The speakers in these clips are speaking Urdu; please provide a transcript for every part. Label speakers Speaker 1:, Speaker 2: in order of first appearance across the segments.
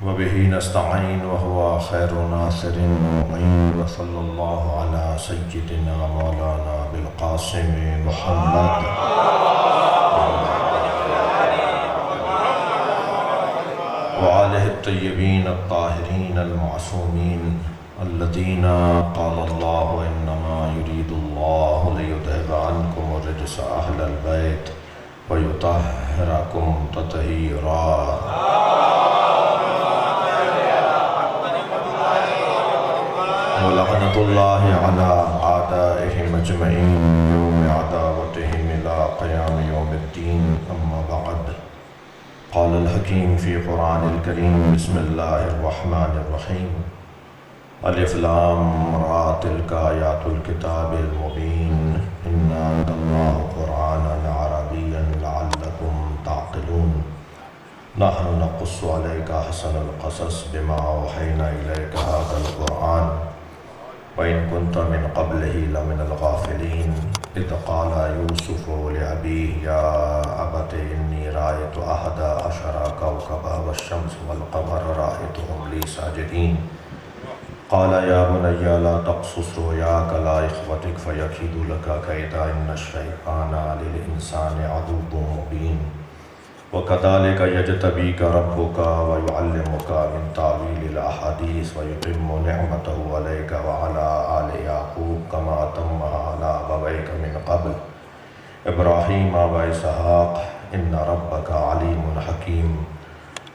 Speaker 1: وبه نستعين وهو خير ناصر ومعين وصلى الله على سيدنا مولانا بالقاسم محمد وآله الطيبين الطاهرين المعصومين الذين قال الله إنما يريد الله ليذهب عنكم الرجس أهل البيت ويطهركم تطهيرا. ولعنة الله على أعدائهم أجمعين يوم عداوتهم إلى قيام يوم الدين. أما بعد، قال الحكيم في قرآن الكريم: بسم الله الرحمن الرحيم. ألف لام را تلك آيات الكتاب المبين إنا أنزلناه قرآنا عربيا لعلكم تعقلون. نحن نقص عليك أحسن القصص بما أوحينا إليك هذا القرآن وإن كنت من قبله لمن الغافلين. إذ قال يوسف لأبيه يا أبت إني رأيت 11 كوكبا والشمس والقمر رأيتهم لي ساجدين. قال يا بني لا تقصص رؤياك على إخوتك فيكيدوا لك كيدا إن الشيطان للإنسان عدو مبين. وكذلك يجتبيك ربك ويعلمك من تأويل الأحاديث ويتم نعمته عليك وعلى آل يعقوب كما أتمها على أبويك من قبل إبراهيم وإسحاق إن ربك عليم حكيم.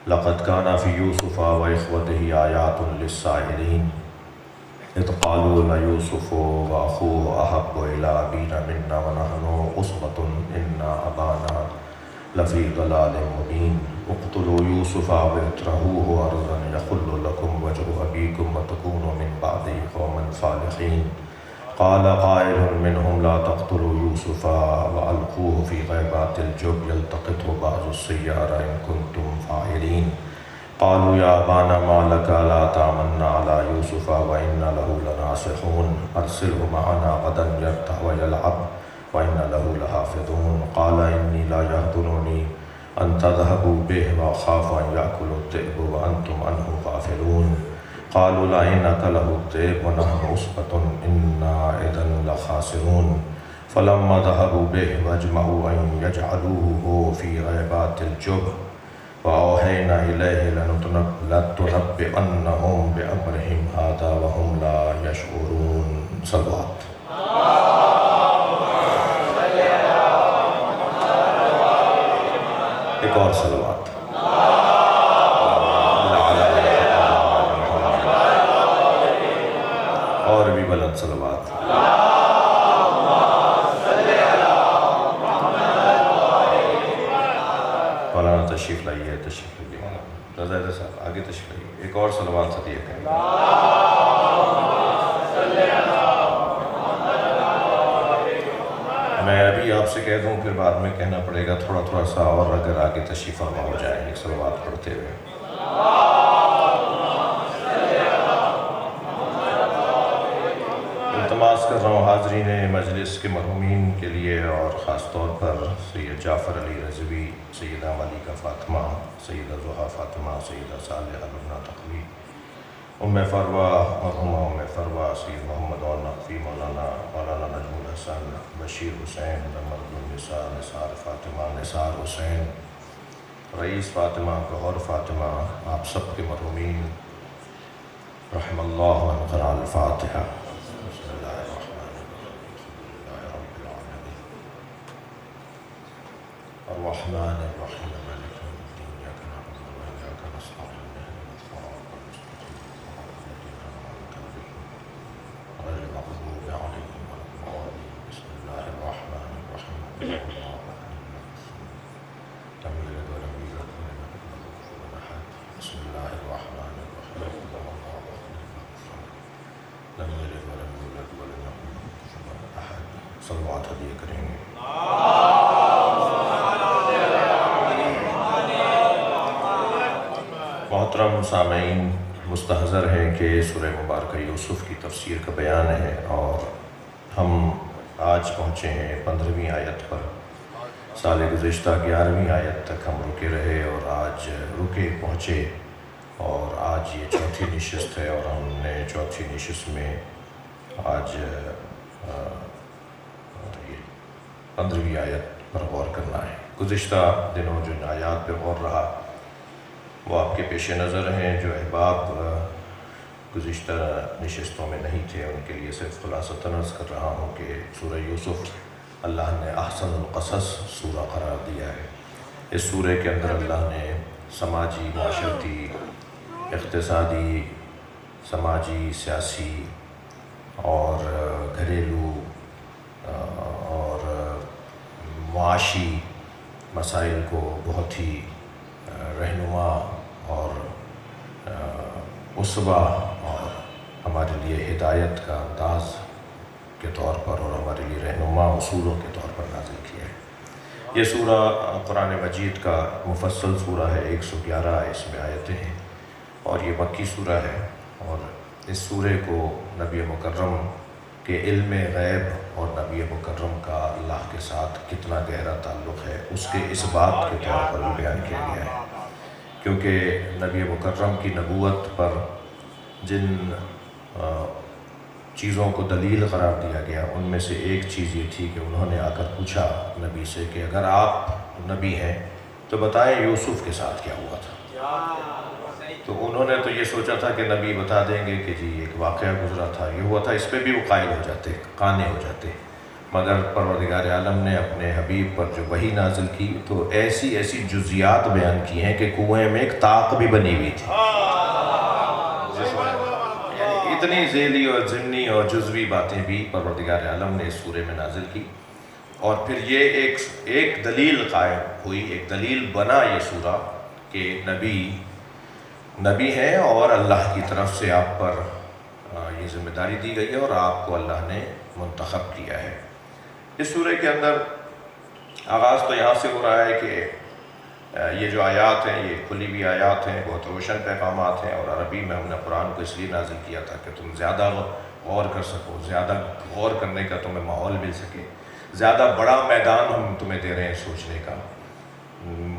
Speaker 1: لقد كان في يوسف وإخوته آيات للسائلين إذ قالوا ليوسف وأخوه أحب إلى أبينا منا ونحن عصبة إن أبانا لفي ضلال مبين. اقتلوا يوسف واطرحوه أرضا يخل لكم وجه أبيكم وتكونوا من بعده قوما صالحين. قال قائل منهم لا تقتلوا يوسف وألقوه في غيبات الجب يلتقطه بعض السيارة إن كنتم فاعلين. قالوا يا أبانا ما لك لا تأمنا على يوسف وإنا له لناصحون أرسله معنا غدا يرتع ويلعب وإنا له لحافظون. قال إني لا يحزنني أن تذهبوا به وأخاف أن يأكل الذئب وأنتم عنه غافلون. قالوا لئن أكله الذئب ونحن عصبة إنا إذا لخاسرون. فلما ذهبوا به واجمعوا أن يجعلوه في غيبات الجب وأوحينا إليه لتنبئنهم بأمرهم هذا وهم لا يشعرون. صلوات. ایک اور صلوات. اور بھی بلند صلوات. مولانا تشریف لائیے، تشریف لائیے. رضا صاحب آگے تشریف لائیے. ایک اور صلوات صدیہ کریں. میں ابھی آپ سے کہہ دوں پھر بعد میں کہنا پڑے گا تھوڑا تھوڑا سا، اور اگر آگے تشریف فرما ہو جائیں ایک صلوات پڑھتے ہوئے. التماس کر رہا ہوں حاضرین مجلس کے مرحومین کے لیے، اور خاص طور پر سید جعفر علی رضوی، سیدہ ملیکہ فاطمہ، سیدہ زہا فاطمہ، سیدہ صالحہ لبنہ تقوی، فروہ مرحومہ فروہ، سید محمد نقوی، مولانا نجم الحسن، بشیر حسین، مرد النساء، نثار فاطمہ، نثار حسین، رئیس فاطمہ، گوہر فاطمہ، آپ سب کے مرحومین رحم اللہ من قرأ الفاتحہ. بسم اللہ الرحمن الرحیم. الحمد للہ رب العالمین الرحمن الرحیم مالک یوم الدین ایاک نعبد و ایاک نستعین اهدنا الصراط المستقیم غير المغضوب عليهم ولا الضالين. بسم الله الرحمن الرحيم. لم يلد ولم يولد ولم يكن له كفوا أحد. بسم الله الرحمن الرحيم. لم يلد ولم يولد ولم يكن له كفوا أحد. صلوات هدیہ کریں گے. محترم سامعین، مستحضر ہے کہ سورہ مبارکہ یوسف کی تفسیر کا بیان ہے، اور ہم آج پہنچے ہیں 15ویں آیت پر. سال گزشتہ 11ویں آیت تک ہم رکے رہے، اور آج رکے پہنچے اور آج یہ چوتھی نشست ہے اور ہم نے چوتھی نشست میں آج یہ 15ویں آیت پر غور کرنا ہے۔ گزشتہ دنوں جو آیات پہ غور رہا وہ آپ کے پیش نظر ہیں۔ جو احباب گزشتہ نشستوں میں نہیں تھے ان کے لیے صرف خلاصۃً عرض کر رہا ہوں کہ سورہ یوسف اللہ نے احسن القصص سورہ قرار دیا ہے۔ اس سورہ کے اندر اللہ نے سماجی، معاشرتی، اقتصادی، سماجی، سیاسی اور گھریلو اور معاشی مسائل کو بہت ہی رہنما اور اسوہ اور ہمارے لیے ہدایت کا انداز کے طور پر اور ہمارے لیے رہنما اصولوں کے طور پر نازل کیا ہے۔ یہ سورہ قرآن مجید کا مفصل سورہ ہے، 111 اس میں آیتیں ہیں اور یہ مکی سورہ ہے۔ اور اس سورہ کو نبی مکرم کہ علم غیب اور نبی مکرم کا اللہ کے ساتھ کتنا گہرا تعلق ہے اس کے اس بات کے طور پر بھی بیان کیا گیا ہے، کیونکہ نبی مکرم کی نبوت پر جن چیزوں کو دلیل قرار دیا گیا ان میں سے ایک چیز یہ تھی کہ انہوں نے آ کر پوچھا نبی سے کہ اگر آپ نبی ہیں تو بتائیں یوسف کے ساتھ کیا ہوا تھا۔ تو انہوں نے تو یہ سوچا تھا کہ نبی بتا دیں گے کہ جی ایک واقعہ گزرا تھا، یہ ہوا تھا، اس پہ بھی وہ قائل ہو جاتے، قانع ہو جاتے، مگر پروردگار عالم نے اپنے حبیب پر جو وحی نازل کی تو ایسی ایسی جزیات بیان کی ہیں کہ کنویں میں ایک طاق بھی بنی ہوئی تھی، یعنی اتنی ذیلی اور ضمنی اور جزوی باتیں بھی پروردگار عالم نے اس سورے میں نازل کی۔ اور پھر یہ ایک دلیل قائم ہوئی، ایک دلیل بنا یہ سورہ کہ نبی ہیں اور اللہ کی طرف سے آپ پر یہ ذمہ داری دی گئی ہے اور آپ کو اللہ نے منتخب کیا ہے۔ اس سورہ کے اندر آغاز تو یہاں سے ہو رہا ہے کہ یہ جو آیات ہیں یہ کھلی ہوئی آیات ہیں، بہت روشن پیغامات ہیں اور عربی میں ہم نے قرآن کو اس لیے نازل کیا تھا کہ تم زیادہ غور کر سکو، زیادہ غور کرنے کا تمہیں ماحول مل سکے، زیادہ بڑا میدان ہم تمہیں دے رہے ہیں سوچنے کا۔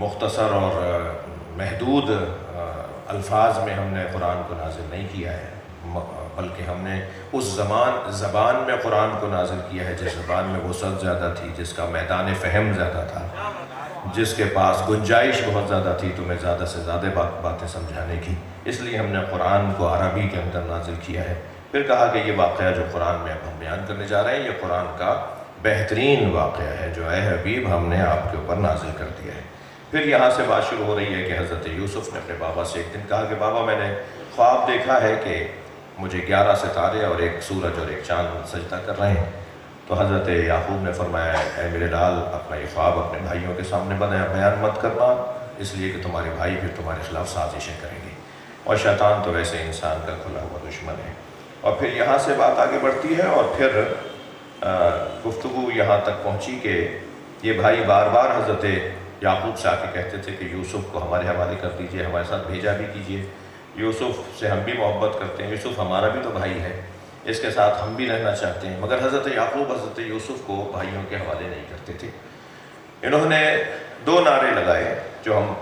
Speaker 1: مختصر اور محدود الفاظ میں ہم نے قرآن کو نازل نہیں کیا ہے، بلکہ ہم نے اس زبان میں قرآن کو نازل کیا ہے جس زبان میں وسعت زیادہ تھی، جس کا میدان فہم زیادہ تھا، جس کے پاس گنجائش بہت زیادہ تھی تمہیں زیادہ سے زیادہ باتیں سمجھانے کی۔ اس لیے ہم نے قرآن کو عربی کے اندر نازل کیا ہے۔ پھر کہا کہ یہ واقعہ جو قرآن میں اب ہم بیان کرنے جا رہے ہیں یہ قرآن کا بہترین واقعہ ہے جو اے حبیب ہم نے آپ کے اوپر نازل کر دیا ہے۔ پھر یہاں سے بات شروع ہو رہی ہے کہ حضرت یوسف نے اپنے بابا سے ایک دن کہا کہ بابا میں نے خواب دیکھا ہے کہ مجھے 11 ستارے اور ایک سورج اور ایک چاند سجدہ کر رہے ہیں۔ تو حضرت یعقوب نے فرمایا اے میرے لال اپنا یہ خواب اپنے بھائیوں کے سامنے بیان مت کرنا، اس لیے کہ تمہارے بھائی پھر تمہارے خلاف سازشیں کریں گے، اور شیطان تو ویسے انسان کا کھلا ہوا دشمن ہے۔ اور پھر یہاں سے بات آگے بڑھتی ہے اور پھر گفتگو یہاں تک پہنچی کہ یہ بھائی بار بار حضرت یعقوب سے آ کے کہتے تھے کہ یوسف کو ہمارے حوالے کر دیجئے، ہمارے ساتھ بھیجا بھی کیجئے، یوسف سے ہم بھی محبت کرتے ہیں، یوسف ہمارا بھی تو بھائی ہے، اس کے ساتھ ہم بھی رہنا چاہتے ہیں۔ مگر حضرت یعقوب حضرت یوسف کو بھائیوں کے حوالے نہیں کرتے تھے۔ انہوں نے 2 نعرے لگائے جو ہم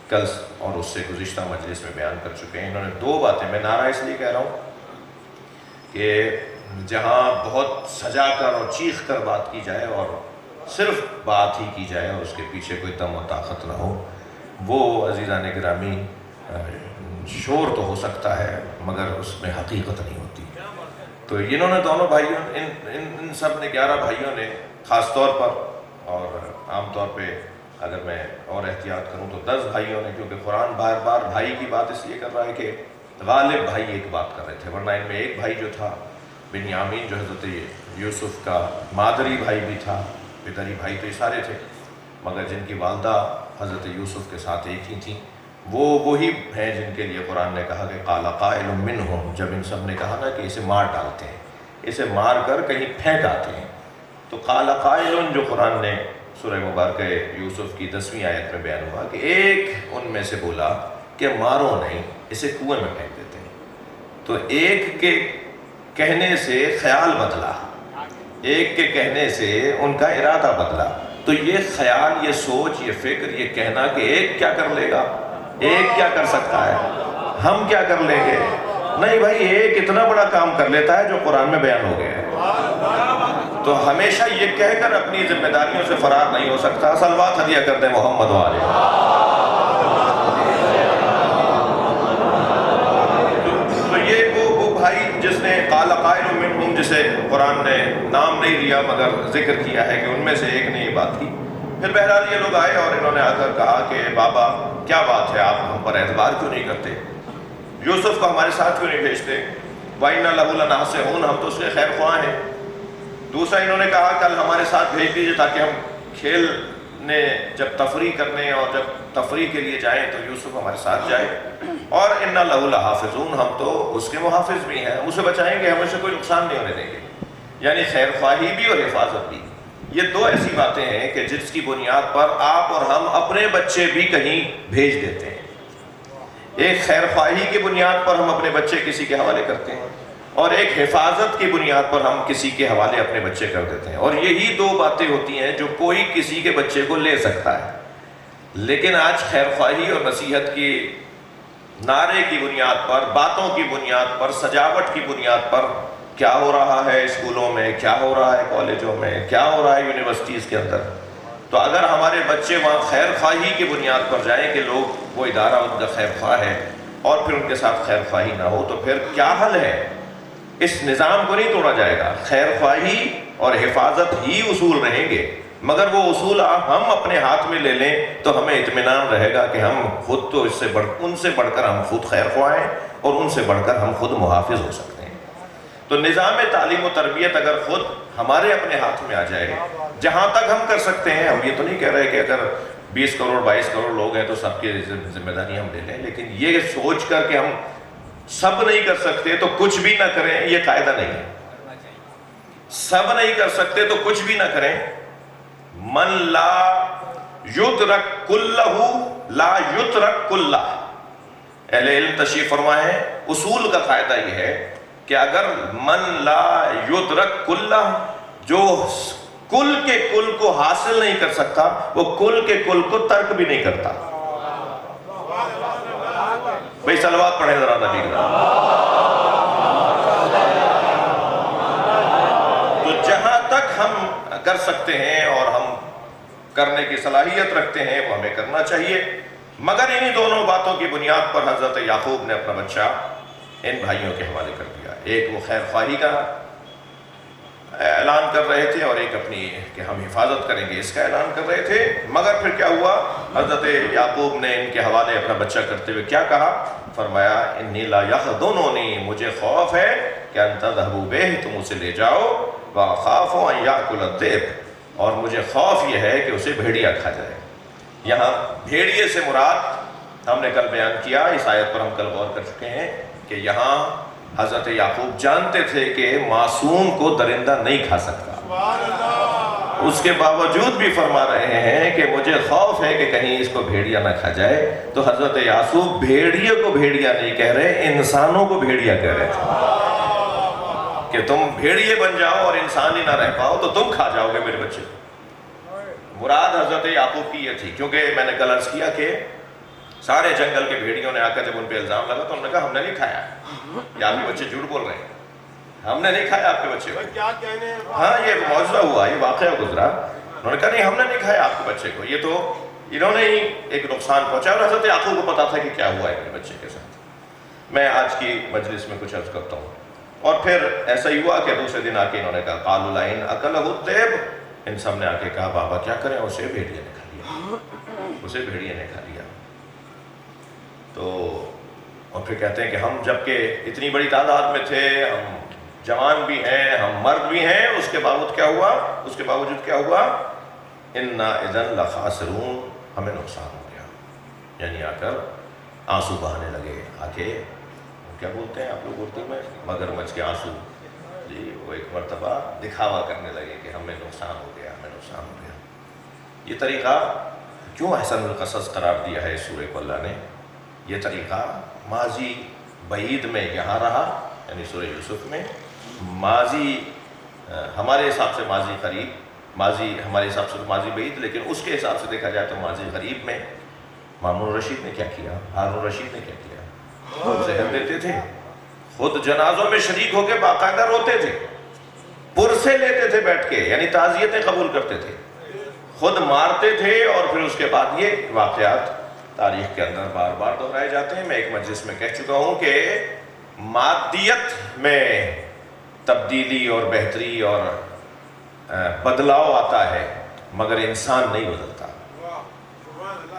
Speaker 1: کل اور اس سے گزشتہ مجلس میں بیان کر چکے ہیں۔ انہوں نے 2 باتیں، میں نعرہ اس لیے کہہ رہا ہوں کہ جہاں بہت سجا کر اور چیخ کر بات کی جائے اور صرف بات ہی کی جائے اور اس کے پیچھے کوئی دم و طاقت نہ ہو، وہ عزیزان گرامی شور تو ہو سکتا ہے مگر اس میں حقیقت نہیں ہوتی۔ تو انہوں نے دونوں بھائیوں ان سب نے 11 بھائیوں نے خاص طور پر اور عام طور پہ اگر میں اور احتیاط کروں تو 10 بھائیوں نے، کیونکہ قرآن بار بار بھائی کی بات اس لیے کر رہا ہے کہ غالب بھائی ایک بات کر رہے تھے، ورنہ ان میں ایک بھائی جو تھا بنیامین جو حضرت یوسف کا مادری بھائی بھی تھا، پدری بھائی تو یہ سارے تھے، مگر جن کی والدہ حضرت یوسف کے ساتھ ایک ہی تھیں وہ وہی ہیں جن کے لیے قرآن نے کہا کہ قال قائل منہم، جب ان سب نے کہا نا کہ اسے مار ڈالتے ہیں، اسے مار کر کہیں پھینک آتے ہیں، تو قال قائل جو قرآن نے سورہ مبارکہ یوسف کی 10ویں آیت میں بیان ہوا کہ ایک ان میں سے بولا کہ مارو نہیں، اسے کنویں میں پھینک دیتے ہیں۔ تو ایک کے کہنے سے خیال بدلا، ایک کے کہنے سے ان کا ارادہ بدلا، تو یہ خیال، یہ سوچ، یہ فکر، یہ کہنا کہ ایک کیا کر لے گا، ایک کیا کر سکتا ہے، ہم کیا کر لیں گے؟ نہیں بھائی، ایک اتنا بڑا کام کر لیتا ہے جو قرآن میں بیان ہو گیا ہے، تو ہمیشہ یہ کہہ کر اپنی ذمہ داریوں سے فرار نہیں ہو سکتا۔ صلوات ہدیہ کر دیں محمد والے۔ تو یہ وہ بھائی جس نے قال قائل منہم، جسے قرآن نے نام نہیں لیا مگر ذکر کیا ہے کہ ان میں سے ایک نے یہ بات کی۔ پھر بہرحال یہ لوگ آئے اور انہوں نے آ کر کہا کہ بابا کیا بات ہے، آپ ہم پر اعتبار کیوں نہیں کرتے، یوسف کو ہمارے ساتھ کیوں نہیں بھیجتے؟ وَإِنَّ لَهُ لَنَاصِحُونَ، ہم تو اس کے خیر خواہ ہیں۔ دوسرا انہوں نے کہا کل ہمارے ساتھ بھیج دیجیے تاکہ ہم کھیلنے، جب تفریح کرنے اور جب تفریح کے لیے جائیں تو یوسف ہمارے ساتھ جائے۔ اور إِنَّ لَهُ لَحَافِظُونَ، ہم تو اس کے محافظ بھی ہیں، ہم اسے بچائیں گے، ہم اسے کوئی نقصان نہیں ہونے دیں گے۔ یعنی خیر خواہی بھی اور حفاظت بھی، یہ دو ایسی باتیں ہیں کہ جس کی بنیاد پر آپ اور ہم اپنے بچے بھی کہیں بھیج دیتے ہیں۔ ایک خیر خواہی کی بنیاد پر ہم اپنے بچے کسی کے حوالے کرتے ہیں، اور ایک حفاظت کی بنیاد پر ہم کسی کے حوالے اپنے بچے کر دیتے ہیں، اور یہی دو باتیں ہوتی ہیں جو کوئی کسی کے بچے کو لے سکتا ہے۔ لیکن آج خیر خواہی اور نصیحت کی نعرے کی بنیاد پر، باتوں کی بنیاد پر، سجاوٹ کی بنیاد پر کیا ہو رہا ہے اسکولوں میں، کیا ہو رہا ہے کالجوں میں، کیا ہو رہا ہے یونیورسٹیز کے اندر۔ تو اگر ہمارے بچے وہاں خیر خواہی کی بنیاد پر جائیں کہ لوگ، وہ ادارہ ان کا خیر خواہ ہے، اور پھر ان کے ساتھ خیر خواہی نہ ہو، تو پھر کیا حل ہے؟ اس نظام کو نہیں توڑا جائے گا، خیر خواہی اور حفاظت ہی اصول رہیں گے، مگر وہ اصول ہم اپنے ہاتھ میں لے لیں تو ہمیں اطمینان رہے گا کہ ہم خود تو ان سے بڑھ کر ہم خود خیر خواہ ہیں، اور ان سے بڑھ کر ہم خود محافظ ہو سکتے ہیں۔ تو نظام تعلیم و تربیت اگر خود ہمارے اپنے ہاتھ میں آ جائے، جہاں تک ہم کر سکتے ہیں، ہم یہ تو نہیں کہہ رہے کہ اگر 20 کروڑ 22 کروڑ لوگ ہیں تو سب کی ذمہ داری ہم لے لیں، لیکن یہ سوچ کر کہ ہم سب نہیں کر سکتے تو کچھ بھی نہ کریں، یہ قاعدہ نہیں ہے۔ سب نہیں کر سکتے تو کچھ بھی نہ کریں۔ من لا یدرک کلہ لا یترک کلہ، اہل علم تشریح فرمائے ہیں اصول کا قاعدہ یہ ہے کہ اگر من لا یدرک کلہ، جو کل کے کل کو حاصل نہیں کر سکتا، وہ کل کے کل کو ترک بھی نہیں کرتا۔ بھئی صلوات پڑھیں ذرا نبی کا۔ تو جہاں تک ہم کر سکتے ہیں اور ہم کرنے کی صلاحیت رکھتے ہیں وہ ہمیں کرنا چاہیے، مگر انہی دونوں باتوں کی بنیاد پر حضرت یعقوب نے اپنا بچہ ان بھائیوں کے حوالے کر دیا۔ ایک وہ خیر خواہی کا اعلان کر رہے تھے، اور ایک اپنی کہ ہم حفاظت کریں گے اس کا اعلان کر رہے تھے، مگر پھر کیا ہوا؟ حضرت یعقوب نے ان کے حوالے اپنا بچہ کرتے ہوئے کیا کہا؟ فرمایا انی لا یحضننی، مجھے خوف ہے کہ ان تذهبوا بہ، تم اسے لے جاؤ، واخاف ان یاکل الذئب، اور مجھے خوف یہ ہے کہ اسے بھیڑیا کھا جائے۔ یہاں بھیڑیے سے مراد ہم نے کل بیان کیا، اس آیت پر ہم کل غور کر چکے ہیں کہ یہاں حضرت یعقوب جانتے تھے کہ معصوم کو درندہ نہیں کھا سکتا، اس کے باوجود بھی فرما رہے ہیں کہ مجھے خوف ہے کہ کہیں اس کو بھیڑیا نہ کھا جائے۔ تو حضرت یعقوب بھیڑیے کو بھیڑیا نہیں کہہ رہے، انسانوں کو بھیڑیا کہہ رہے تھے کہ تم بھیڑیے بن جاؤ اور انسان ہی نہ رہ پاؤ تو تم کھا جاؤ گے میرے بچے۔ مراد حضرت یعقوب کی یہ تھی، کیونکہ میں نے کل عرض کیا کہ سارے جنگل کے بھیڑیوں نے آ کر جب ان پہ الزام لگا تو انہوں نے کہا ہم نے نہیں کھایا، یا آپ کے بچے جھوٹ بول رہے ہیں، ہم نے نہیں کھایا آپ کے بچے کو۔ ہاں یہ معجزہ ہوا، یہ واقعہ گزرا، انہوں نے کہا نہیں ہم نے نہیں کھایا آپ کے بچے کو، یہ تو انہوں نے ہی ایک نقصان پہنچا، اور حضرت یعقوب کو پتا تھا کہ کیا ہوا ہے میرے بچے کے ساتھ۔ میں آج کی مجلس میں کچھ عرض کرتا ہوں۔ اور پھر ایسا ہی ہوا کہ دوسرے دن آ کے انہوں نے کہا قالوا لئن اکلہ الذئب، ان سب نے آ کے کہا بابا کیا کریں، اسے بھیڑیے نے کھا لیا، اسے بھیڑیے نے کھا لیا۔ تو اور پھر کہتے ہیں کہ ہم جبکہ اتنی بڑی تعداد میں تھے، ہم جوان بھی ہیں، ہم مرد بھی ہیں، اس کے باوجود کیا ہوا؟ انا اذن لخاسرون، ہمیں نقصان ہو گیا۔ یعنی آ کر آنسو بہانے لگے، آ کے کیا بولتے ہیں آپ لوگ اردو میں، مگرمچھ کے آنسو، جی وہ ایک مرتبہ دکھاوا کرنے لگے کہ ہمیں نقصان ہو گیا، ہمیں نقصان ہو گیا۔ یہ طریقہ کیوں احسن القصص قرار دیا ہے سورہ کو اللہ نے؟ یہ طریقہ ماضی بعید میں یہاں رہا، یعنی سورہ یوسف میں، ماضی ہمارے حساب سے ماضی قریب، ماضی ہمارے حساب سے ماضی بعید، لیکن اس کے حساب سے دیکھا جائے تو ماضی قریب میں مامون الرشید نے کیا کیا، ہارون الرشید نے کیا کیا، زہر دیتے تھے، خود جنازوں میں شریک ہو کے باقاعدہ روتے تھے، پرسے لیتے تھے بیٹھ کے، یعنی تعزیتیں قبول کرتے تھے، خود مارتے تھے، اور پھر اس کے بعد یہ واقعات تاریخ کے اندر بار بار دہرائے جاتے ہیں۔ میں ایک مجلس میں کہہ چکا ہوں کہ مادیت میں تبدیلی اور بہتری اور بدلاؤ آتا ہے، مگر انسان نہیں بدلتا۔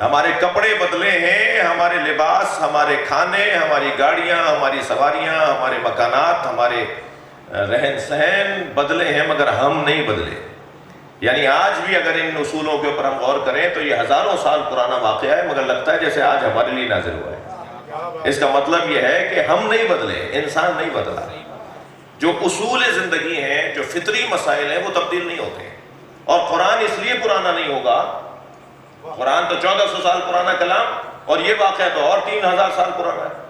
Speaker 1: ہمارے کپڑے بدلے ہیں، ہمارے لباس، ہمارے کھانے، ہماری گاڑیاں، ہماری سواریاں، ہمارے مکانات، ہمارے رہن سہن بدلے ہیں، مگر ہم نہیں بدلے۔ یعنی آج بھی اگر ان اصولوں کے اوپر ہم غور کریں تو یہ ہزاروں سال پرانا واقعہ ہے، مگر لگتا ہے جیسے آج ہمارے لیے نازل ہوا ہے۔ اس کا مطلب یہ ہے کہ ہم نہیں بدلے، انسان نہیں بدلا۔ جو اصول زندگی ہیں، جو فطری مسائل ہیں، وہ تبدیل نہیں ہوتے۔ اور قرآن اس لیے پرانا نہیں ہوگا، قرآن تو 1400 سال پرانا کلام، اور یہ واقعہ تو اور 3000 سال پرانا ہے،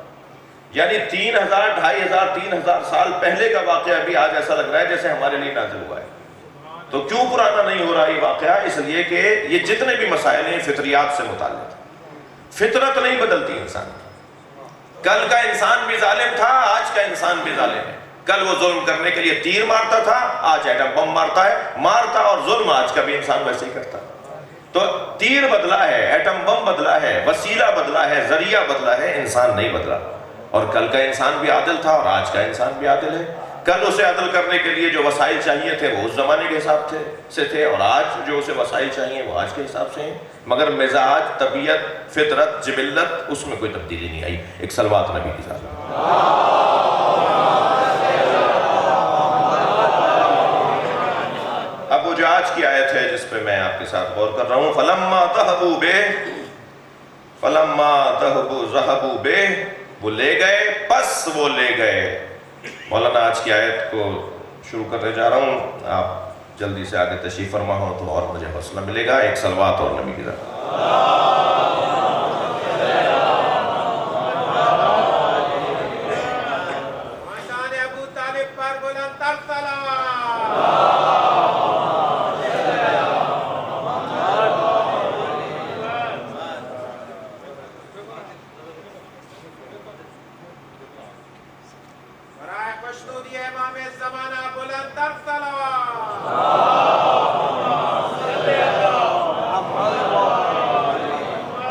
Speaker 1: یعنی 3000، 2500، 3000 سال پہلے کا واقعہ بھی آج ایسا لگ رہا ہے جیسے ہمارے لیے نازل ہوا ہے۔ تو کیوں پرانا نہیں ہو رہا یہ واقعہ؟ اس لیے کہ یہ جتنے بھی مسائل ہیں فطریات سے متعلق، فطرت نہیں بدلتی انسان کی۔ کل کا انسان بھی ظالم تھا، آج کا انسان بھی ظالم ہے۔ کل وہ ظلم کرنے کے لیے تیر مارتا تھا، آج ایٹم بم مارتا ہے، مارتا اور ظلم آج کا بھی انسان ویسے ہی کرتا۔ تو تیر بدلا ہے، ایٹم بم بدلا ہے، وسیلہ بدلا ہے، ذریعہ بدلا ہے، انسان نہیں بدلا۔ اور کل کا انسان بھی عادل تھا اور آج کا انسان بھی عادل ہے۔ کل اسے عدل کرنے کے لیے جو وسائل چاہیے تھے وہ اس زمانے کے حساب سے تھے، اور آج جو اسے وسائل چاہیے وہ آج کے حساب سے ہیں، مگر مزاج، طبیعت، فطرت، جبلت، اس میں کوئی تبدیلی نہیں آئی۔ ایک صلوات نبی کی ساتھ۔ اب وہ جو آج کی آیت ہے جس پہ میں آپ کے ساتھ غور کر رہا ہوں، فَلَمَّا ذَهَبُوا بِهِ، فَلَمَّا ذَهَبُوا بِهِ، وہ لے گئے، پس وہ لے گئے۔ مولانا آج کی آیت کو شروع کرنے جا رہا ہوں، آپ جلدی سے آگے تشریف فرما ہو تو اور مجھے حوصلہ ملے گا۔ ایک صلوات اور نبی کی طرف۔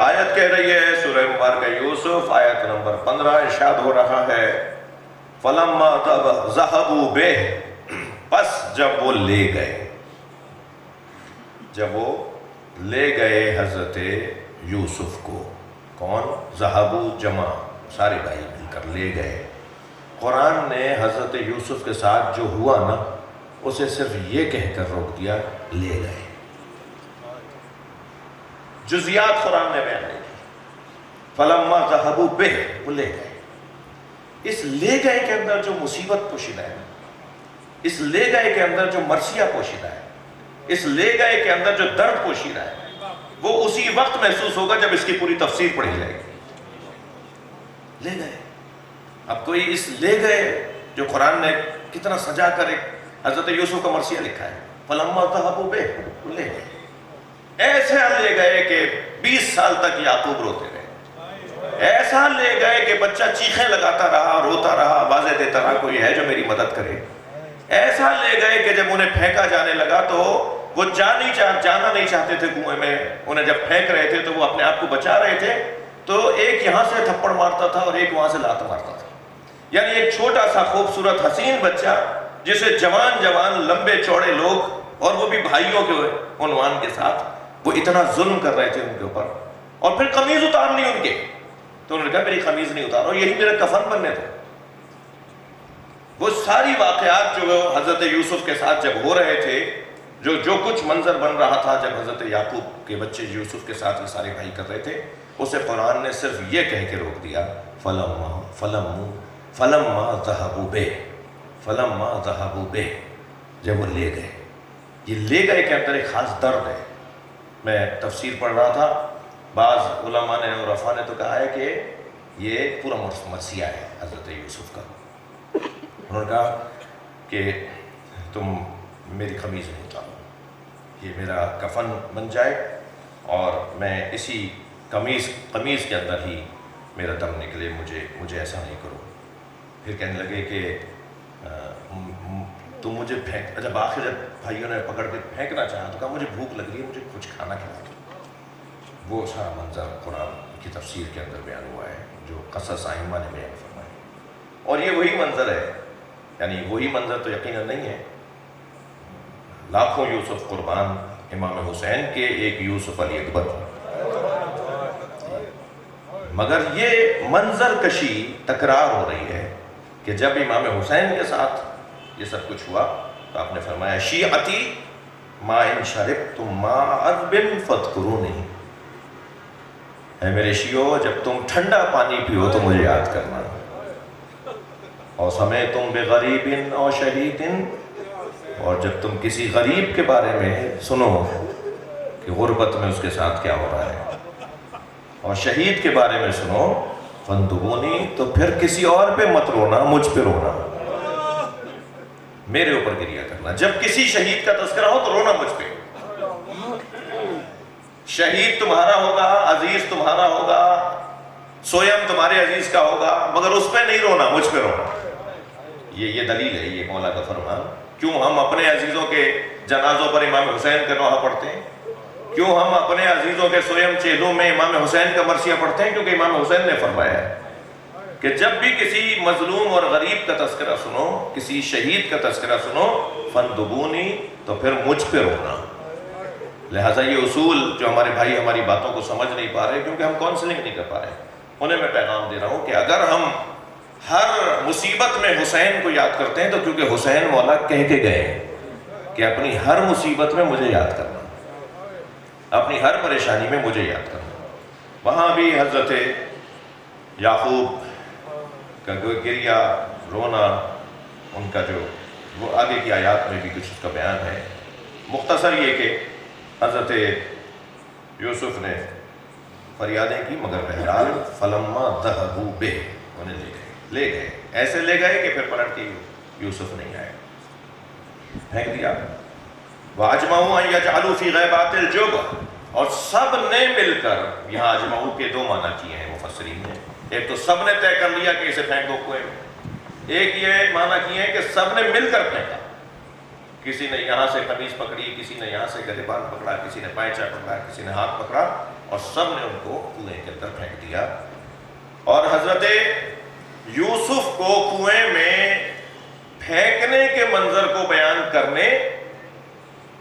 Speaker 1: آیت کہہ رہی ہے سورہ مبارکہ یوسف، آیت نمبر 15، ارشاد ہو رہا ہے فَلَمَّا ذَهَبُوا بِهِ، پس جب وہ لے گئے، جب وہ لے گئے حضرت یوسف کو۔ کون؟ ذَهَبُوا جمع، سارے بھائی مل کر لے گئے۔ قرآن نے حضرت یوسف کے ساتھ جو ہوا نا، اسے صرف یہ کہہ کر روک دیا، لے گئے۔ جزیات قرآن نے بیان نہیں کی۔ فَلَمَّا ذَهَبُوا بِهِ، وہ لے گئے۔ اس لے گئے کے اندر جو مصیبت پوشیدہ ہے، اس لے گئے کے اندر جو مرثیہ پوشیدہ ہے، اس لے گئے کے اندر جو درد پوشیدہ ہے، وہ اسی وقت محسوس ہوگا جب اس کی پوری تفسیر پڑھی جائے گی۔ لے گئے، اب کوئی اس لے گئے جو قرآن نے کتنا سجا کر ایک حضرت یوسف کا مرثیہ لکھا ہے، فَلَمَّا ذَهَبُوا بِهِ، وہ لے گئے۔ ایسے لے گئے کہ 20 سال تک یعقوب روتے رہے، ایسا لے گئے کہ بچہ چیخیں لگاتا رہا، روتا رہا، آوازیں دیتا رہا، کوئی ہے جو میری مدد کرے۔ ایسا لے گئے کہ جب انہیں پھینکا جانے لگا تو وہ جانا نہیں چاہتے تھے کنویں میں، انہیں جب پھینک رہے تھے تو وہ اپنے آپ کو بچا رہے تھے، تو ایک یہاں سے تھپڑ مارتا تھا اور ایک وہاں سے لات مارتا تھا۔ یعنی ایک چھوٹا سا خوبصورت حسین بچہ جسے جوان لمبے چوڑے لوگ، اور وہ بھی بھائیوں کے عنوان کے ساتھ، وہ اتنا ظلم کر رہے تھے ان کے اوپر، اور پھر قمیض اتارنی ان کے، تو انہوں نے کہا میری قمیض نہیں اتارو، یہی میرے کفن بننے تھے۔ وہ ساری واقعات جو حضرت یوسف کے ساتھ جب ہو رہے تھے، جو کچھ منظر بن رہا تھا جب حضرت یعقوب کے بچے یوسف کے ساتھ یہ سارے بھائی کر رہے تھے، اسے قرآن نے صرف یہ کہہ کے روک دیا، فَلَمَّا ذَهَبُوا بِهِ، جب وہ لے گئے۔ یہ لے گئے کے اندر ایک خاص درد ہے۔ میں تفسیر پڑھ رہا تھا، بعض علماء نے اور عرفاء نے تو کہا ہے کہ یہ پورا مرثیہ ہے حضرت یوسف کا۔ انہوں نے کہا کہ تم میری قمیض نہیں اتارو، یہ میرا کفن بن جائے، اور میں اسی قمیض کے اندر ہی میرا دم نکلے، مجھے ایسا نہیں کرو۔ پھر کہنے لگے کہ تم مجھے پھینک، جب آخر جب بھائیوں نے پکڑ کے پھینکنا چاہا تو کہا مجھے بھوک لگ رہی ہے، مجھے کچھ کھانا کھلا دو۔ وہ سارا منظر قرآن کی تفسیر کے اندر بیان ہوا ہے جو قصص ائمہ نے بیان فرمایا، اور یہ وہی منظر ہے، یعنی وہی منظر تو یقیناً نہیں ہے، لاکھوں یوسف قربان امام حسین کے ایک یوسف علی اکبر، مگر یہ منظر کشی تکرار ہو رہی ہے کہ جب امام حسین کے ساتھ یہ سب کچھ ہوا تو آپ نے فرمایا شیعتی ما ان شربتم ماء عذب فاذکرونی، اے میرے شیعو جب تم ٹھنڈا پانی پیو تو مجھے یاد کرنا، اور سمعتم بغریب او شہید، اور جب تم کسی غریب کے بارے میں سنو کہ غربت میں اس کے ساتھ کیا ہو رہا ہے، اور شہید کے بارے میں سنو فندبونی، تو پھر کسی اور پہ مت رونا، مجھ پہ رونا، میرے اوپر گریہ کرنا۔ جب کسی شہید کا تذکرہ ہو تو رونا مجھ پہ، شہید تمہارا ہوگا، عزیز تمہارا ہوگا، سویم تمہارے عزیز کا ہوگا، مگر اس پہ نہیں رونا، مجھ پہ رونا۔ یہ دلیل ہے، یہ مولا کا فرمان۔ کیوں ہم اپنے عزیزوں کے جنازوں پر امام حسین کا نوحہ پڑھتے ہیں؟ کیوں ہم اپنے عزیزوں کے سویم چہلوں میں امام حسین کا مرثیہ پڑھتے ہیں؟ کیونکہ امام حسین نے فرمایا ہے کہ جب بھی کسی مظلوم اور غریب کا تذکرہ سنو، کسی شہید کا تذکرہ سنو، فندبونی، تو پھر مجھ پہ رونا۔ لہٰذا یہ اصول جو ہمارے بھائی ہماری باتوں کو سمجھ نہیں پا رہے کیونکہ ہم کاؤنسلنگ نہیں کر پا رہے، انہیں میں پیغام دے رہا ہوں کہ اگر ہم ہر مصیبت میں حسین کو یاد کرتے ہیں تو کیونکہ حسین مولا کہہ کے گئے کہ اپنی ہر مصیبت میں مجھے یاد کرنا، اپنی ہر پریشانی میں مجھے یاد کرنا۔ وہاں بھی حضرت یعقوب کا گریہ رونا، ان کا جو وہ آگے کی آیات میں بھی کچھ اس کا بیان ہے۔ مختصر یہ کہ حضرت یوسف نے فریادیں کی، مگر بہرحال فلما ذهبوا به، انہیں لے گئے، ایسے لے گئے کہ پھر پلٹ کے یوسف نہیں آئے، پھینک دیا۔ وَأَجْمَعُوا أَن يَجْعَلُوا فِي غَيْبَاتِ الْجُبِّ، اور سب نے مل کر، یہاں اجمعو کے دو معنی کیے ہیں مفسرین نے، ایک تو سب نے طے کر لیا کہ اسے پھینک دو کنویں میں، ایک یہ معنی کیے ہیں کہ سب نے مل کر پھینکا، کسی نے یہاں سے قمیص پکڑی، کسی نے یہاں سے گریبان پکڑا، کسی نے پائچہ پکڑا، کسی نے ہاتھ پکڑا، اور سب نے ان کو کنویں کے اندر پھینک دیا۔ اور حضرت یوسف کو کنویں میں پھینکنے کے منظر کو بیان کرنے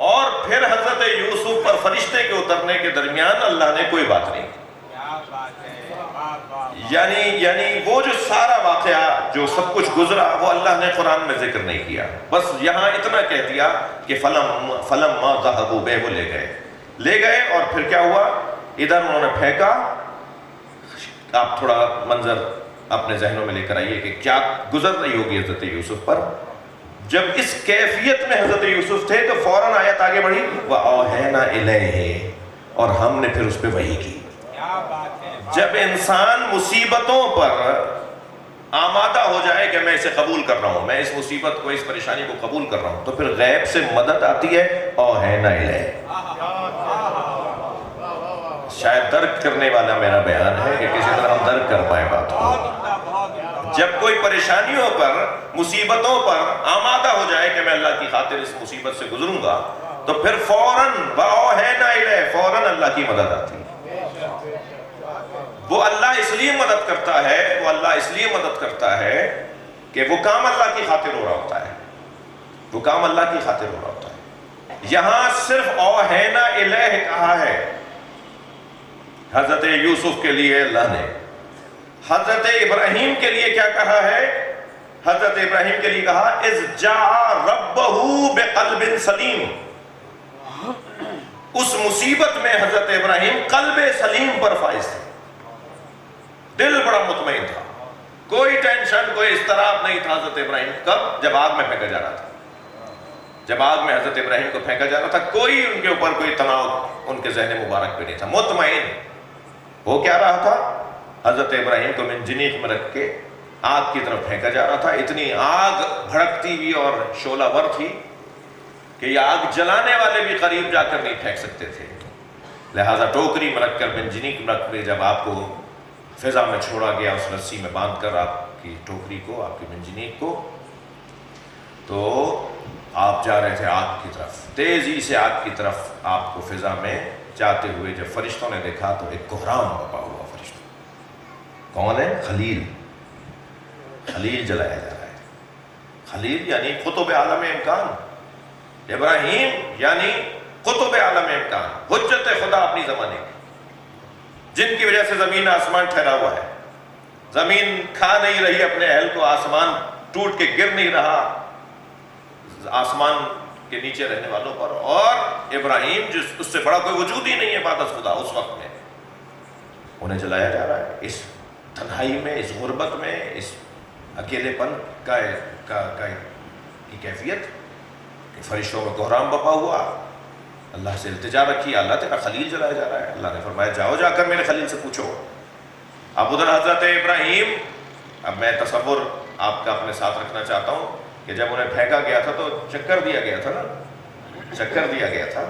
Speaker 1: اور پھر حضرت یوسف پر فرشتے کے اترنے کے درمیان اللہ نے کوئی بات نہیں کی، یعنی وہ جو سارا واقعہ جو سب کچھ گزرا وہ اللہ نے قرآن میں ذکر نہیں کیا، بس یہاں اتنا کہہ دیا کہ فلما ذهبوا به، وہ لے گئے، اور پھر کیا ہوا، ادھر انہوں نے پھینکا۔ آپ تھوڑا منظر اپنے ذہنوں میں لے کر آئیے کہ کیا گزر رہی ہوگی حضرت یوسف پر۔ جب اس کیفیت میں حضرت یوسف تھے تو فوراً آیت آگے بڑھی وَأَوْحَيْنَا إِلَيْهِ، اور ہم نے پھر اس پہ وحی کی۔ جب انسان مصیبتوں پر آمادہ ہو جائے کہ میں اسے قبول کر رہا ہوں، میں اس مصیبت کو، اس پریشانی کو قبول کر رہا ہوں، تو پھر غیب سے مدد آتی ہے، أَوْحَيْنَا إِلَيْهِ۔ شاید درک کرنے والا میرا بیان ہے کہ کسی طرح ہم درک کر پائیں بات کو۔ جب کوئی پریشانیوں پر، مصیبتوں پر آمادہ ہو جائے کہ میں اللہ کی خاطر اس مصیبت سے گزروں گا، تو پھر فوراً وَأَوْحَيْنَا إِلَيْهِ، فوراً اللہ کی مدد آتی ہے۔ وہ اللہ اس لیے مدد کرتا ہے، وہ اللہ اس لیے مدد کرتا ہے کہ وہ کام اللہ کی خاطر ہو رہا ہوتا ہے، وہ کام اللہ کی خاطر ہو رہا ہوتا ہے۔ یہاں صرف أَوْحَيْنَا إِلَيْهِ کہا ہے حضرت یوسف کے لیے اللہ نے۔ حضرت ابراہیم کے لیے کیا کہا ہے؟ حضرت ابراہیم کے لیے کہا اذ جاء ربہ بقلب سلیم، اس مصیبت میں حضرت ابراہیم قلب سلیم پر فائز تھے، دل بڑا مطمئن تھا، کوئی ٹینشن، کوئی اضطراب نہیں تھا حضرت ابراہیم۔ کب؟ جب آگ میں پھینکا جا رہا تھا، جب آگ میں حضرت ابراہیم کو پھینکا جا رہا تھا، کوئی ان کے اوپر کوئی تناؤ ان کے ذہن مبارک پہ نہیں تھا، مطمئن۔ وہ کیا رہا تھا؟ حضرت ابراہیم کو منجنیق میں رکھ کے آگ کی طرف پھینکا جا رہا تھا، اتنی آگ بھڑکتی ہوئی اور شعلہ ور تھی کہ یہ آگ جلانے والے بھی قریب جا کر نہیں پھینک سکتے تھے، لہٰذا ٹوکری میں رکھ کر، منجنیق میں رکھ کے جب آپ کو فضا میں چھوڑا گیا اس رسی میں باندھ کر آپ کی ٹوکری کو، آپ کی منجنیق کو، تو آپ جا رہے تھے آگ کی طرف، تیزی سے آگ کی طرف آپ کو فضا میں جاتے ہوئے جب فرشتوں نے دیکھا تو ایک کوہرام برپا ہوا فرشتوں۔ کون ہے؟ خلیل، خلیل جلایا جا رہا ہے۔ خلیل یعنی قطب عالم امکان، ابراہیم یعنی قطب عالم امکان، حجت خدا اپنی زمانے کی، جن کی وجہ سے زمین آسمان ٹھہرا ہوا ہے، زمین کھا نہیں رہی اپنے اہل کو، آسمان ٹوٹ کے گر نہیں رہا آسمان کے نیچے رہنے والوں پر، اور ابراہیم جس اس سے بڑا کوئی وجود ہی نہیں ہے بعد از خدا، اس وقت میں انہیں جلایا جا رہا ہے، اس تنہائی میں، اس غربت میں، اس اکیلے پن کی کیفیت کہ فرشتوں میں کوہرام بپا ہوا۔ اللہ سے التجا رکھی، اللہ تیرا خلیل جلایا جا رہا ہے۔ اللہ نے فرمایا جاؤ جا کر میرے خلیل سے پوچھو۔ اب ادھر حضرت ابراہیم، اب میں تصور آپ کا اپنے ساتھ رکھنا چاہتا ہوں کہ جب انہیں پھینکا گیا تھا تو چکر دیا گیا تھا نا، چکر دیا گیا تھا۔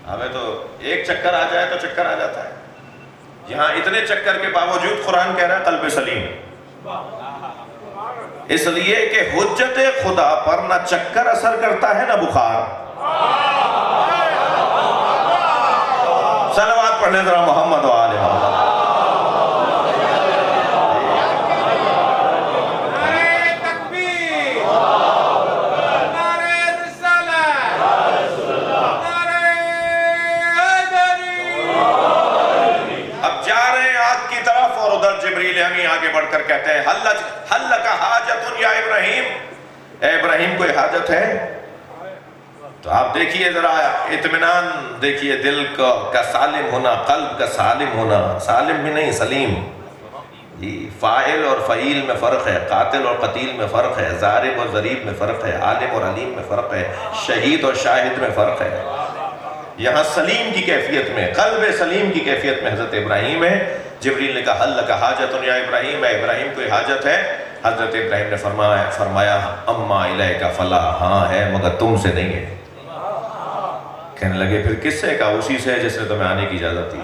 Speaker 1: ہمیں تو ایک چکر آ جائے تو چکر آ جاتا ہے، یہاں اتنے چکر کے باوجود قرآن کہہ رہا ہے قلب سلیم، اس لیے کہ حجت خدا پر نہ چکر اثر کرتا ہے نہ بخار۔ صلوات پڑھنے ذرا محمد و آل محمد۔ آگے بڑھ کر کہتے ہیں حل لک حاجت یا ابراہیم، اے ابراہیم کوئی حاجت ہے؟ تو آپ دیکھیے ذرا اطمینان دیکھیے، دل کا سالم ہونا، قلب کا سالم ہونا، سالم بھی نہیں سلیم جی۔ فاعل اور فعیل میں فرق ہے، قاتل اور قتیل میں فرق ہے، ضارب اور ضریب میں فرق ہے، عالم اور علیم میں فرق ہے، شہید اور شاہد میں فرق ہے۔ یہاں سلیم کی کیفیت میں، قلب سلیم کی کیفیت میں حضرت ابراہیم ہے۔ جبریل نے کہا حل لک حاجت یا ابراہیم، اے ابراہیم کوئی حاجت ہے؟ حضرت ابراہیم نے فرمایا اما الیک فلا، ہاں ہے مگر تم سے نہیں ہے۔ کہنے لگے پھر کس سے؟ کہا اسی سے جس نے تمہیں آنے کی اجازت دی۔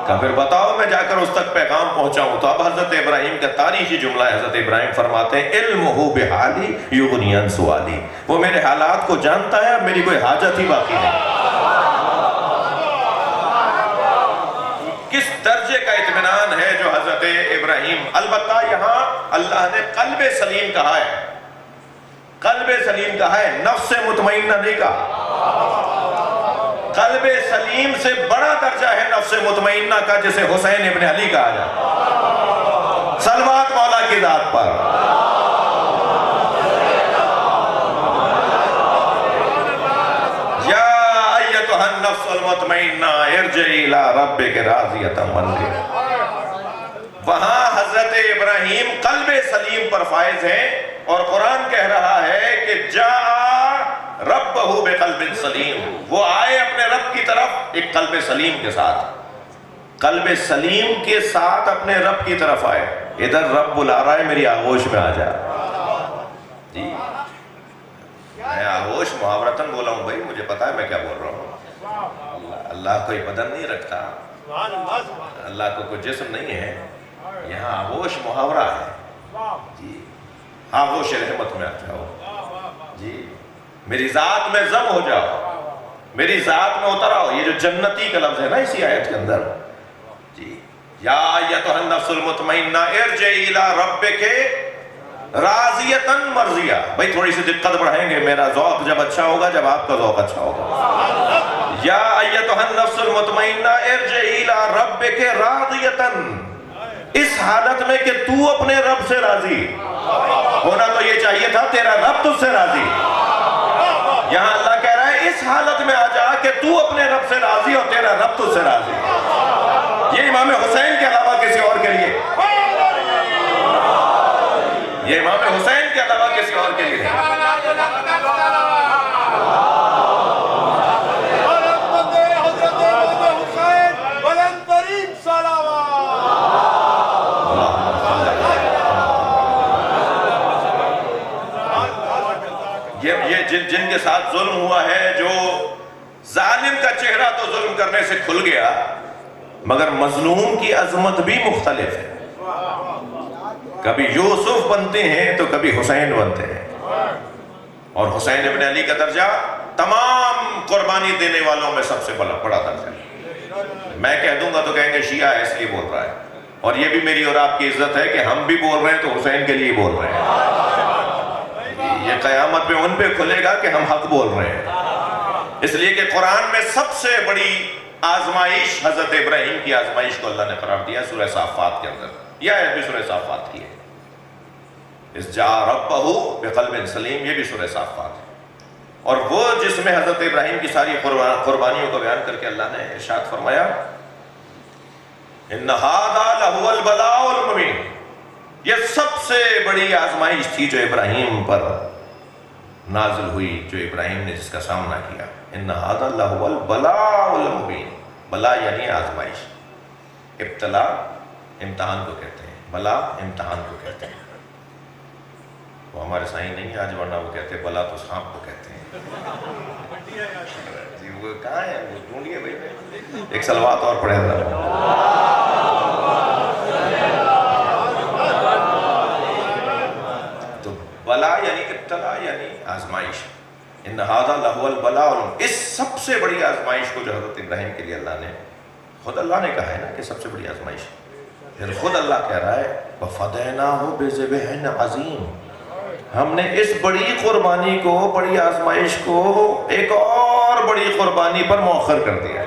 Speaker 1: کہا پھر بتاؤ میں جا کر اس تک پیغام پہنچاؤں۔ تو اب حضرت ابراہیم کا تاریخی جملہ ہے، حضرت ابراہیم فرماتے ہیں علمہ بحالی یغنی عن سوالی، وہ میرے حالات کو جانتا ہے، اب میری کوئی حاجت ہی باقی نہیں۔ کس درجے کا اطمینان ہے جو حضرت ابراہیم، البتہ یہاں اللہ نے قلب سلیم کہا ہے، قلب سلیم کہا ہے، نفس مطمئنہ نہیں کہا۔ قلب سلیم سے بڑا درجہ ہے نفس مطمئنہ کا، جسے حسین ابن علی کہا جائے۔ صلوات مولا کی ذات پر۔ یا ایتھا النفس المطمئنہ ارجعی الی ربک راضیۃ مرضیہ۔ وہاں حضرت ابراہیم قلب سلیم پر فائز ہیں، اور قرآن کہہ رہا ہے کہ جاء ربہ بقلب سلیم، وہ آئے اپنے رب کی طرف ایک قلب سلیم کے ساتھ، قلب سلیم کے ساتھ اپنے رب کی طرف آئے۔ ادھر رب بلا رہا ہے میری آغوش میں آ جا جی۔ میں آغوش محاورتاً بولا ہوں بھائی، مجھے پتا ہے میں کیا بول رہا ہوں۔ اللہ کوئی بدن نہیں رکھتا، اللہ کو کوئی جسم نہیں ہے، یہاں آغوش محاورہ ہے جی۔ آغوش رحمت میں آ جاؤ جی، میری ذات میں ضم ہو جاؤ، میری ذات میں اتر آؤ۔ یہ جو جنتی کا لفظ ہے نا اسی آیت کے اندر جی، یا ایتھا النفس المطمئنہ ارجعی الی ربک راضیۃ مرضیہ۔ بھائی تھوڑی سی دقت بڑھائیں گے، میرا ذوق جب اچھا ہوگا جب آپ کا ذوق اچھا ہوگا۔ یا ایتھا النفس المطمئنہ ارجعی الی ربک راضیۃ، اس حالت میں کہ تو اپنے رب سے راضی ہونا تو یہ چاہیے تھا تیرا رب تجھ سے راضی۔ یہاں اللہ کہہ رہا ہے اس حالت میں آ جا کہ تو اپنے رب سے راضی اور تیرا رب تجھ سے راضی۔ یہ امام حسین کے علاوہ کسی اور کے لیے، یہ امام حسین کے علاوہ کسی اور کے لیے ہے۔ یہ جن کے ساتھ ظلم ہوا ہے، جو ظالم کا چہرہ تو ظلم کرنے سے کھل گیا، مگر مظلوم کی عظمت بھی مختلف ہے. کبھی یوسف بنتے ہیں تو کبھی حسین بنتے ہیں. اور حسین ابن علی کا درجہ تمام قربانی دینے والوں میں سب سے بڑا درجہ ہے. میں کہہ دوں گا تو کہیں گے شیعہ ہے اس لیے بول رہا ہے، اور یہ بھی میری اور آپ کی عزت ہے کہ ہم بھی بول رہے ہیں تو حسین کے لیے بول رہے ہیں. یہ قیامت میں ان پہ کھلے گا کہ ہم حق بول رہے ہیں. اس لیے کہ قرآن میں سب سے بڑی آزمائش حضرت ابراہیم کی آزمائش کو اللہ نے قرار دیا سورہ صافات کے اندر. یہ آیت بھی سورہ صافات کی ہے. اس جا ربہ بقلب سلیم، یہ بھی سورہ صافات ہے. اور وہ جس میں حضرت ابراہیم کی ساری قربانیوں کو بیان کر کے اللہ نے ارشاد فرمایا ان ھذا لہو البلاء المبین. یہ سب سے بڑی آزمائش تھی جو ابراہیم پر نازل ہوئی، جو ابراہیم نے جس کا سامنا کیا. ان ھذا لہو البلاء المبین. بلا یعنی آزمائش. ابتلا امتحان کو کہتے ہیں، بلا امتحان کو کہتے ہیں. وہ ہمارے سائیں نہیں آج، ورنہ وہ کہتے ہیں بلا تو سانپ کو کہتے ہیں. جی وہ کہاں ہے، وہ ڈھونڈیے بھائی. ایک صلوات اور پڑھے ذرا. تو بلا یعنی ابتلا یعنی آزمائش. ان ھذا لہو البلاء. اس سب سے بڑی آزمائش کو جو حضرت ابراہیم کے لیے اللہ نے، خود اللہ نے کہا ہے نا کہ سب سے بڑی آزمائش، پھر خود اللہ کہہ رہا ہے وَفَدَيْنَاهُ بِذِبْحٍ عَظِيمٍ. ہم نے اس بڑی قربانی کو، بڑی آزمائش کو ایک اور بڑی قربانی پر مؤخر کر دیا.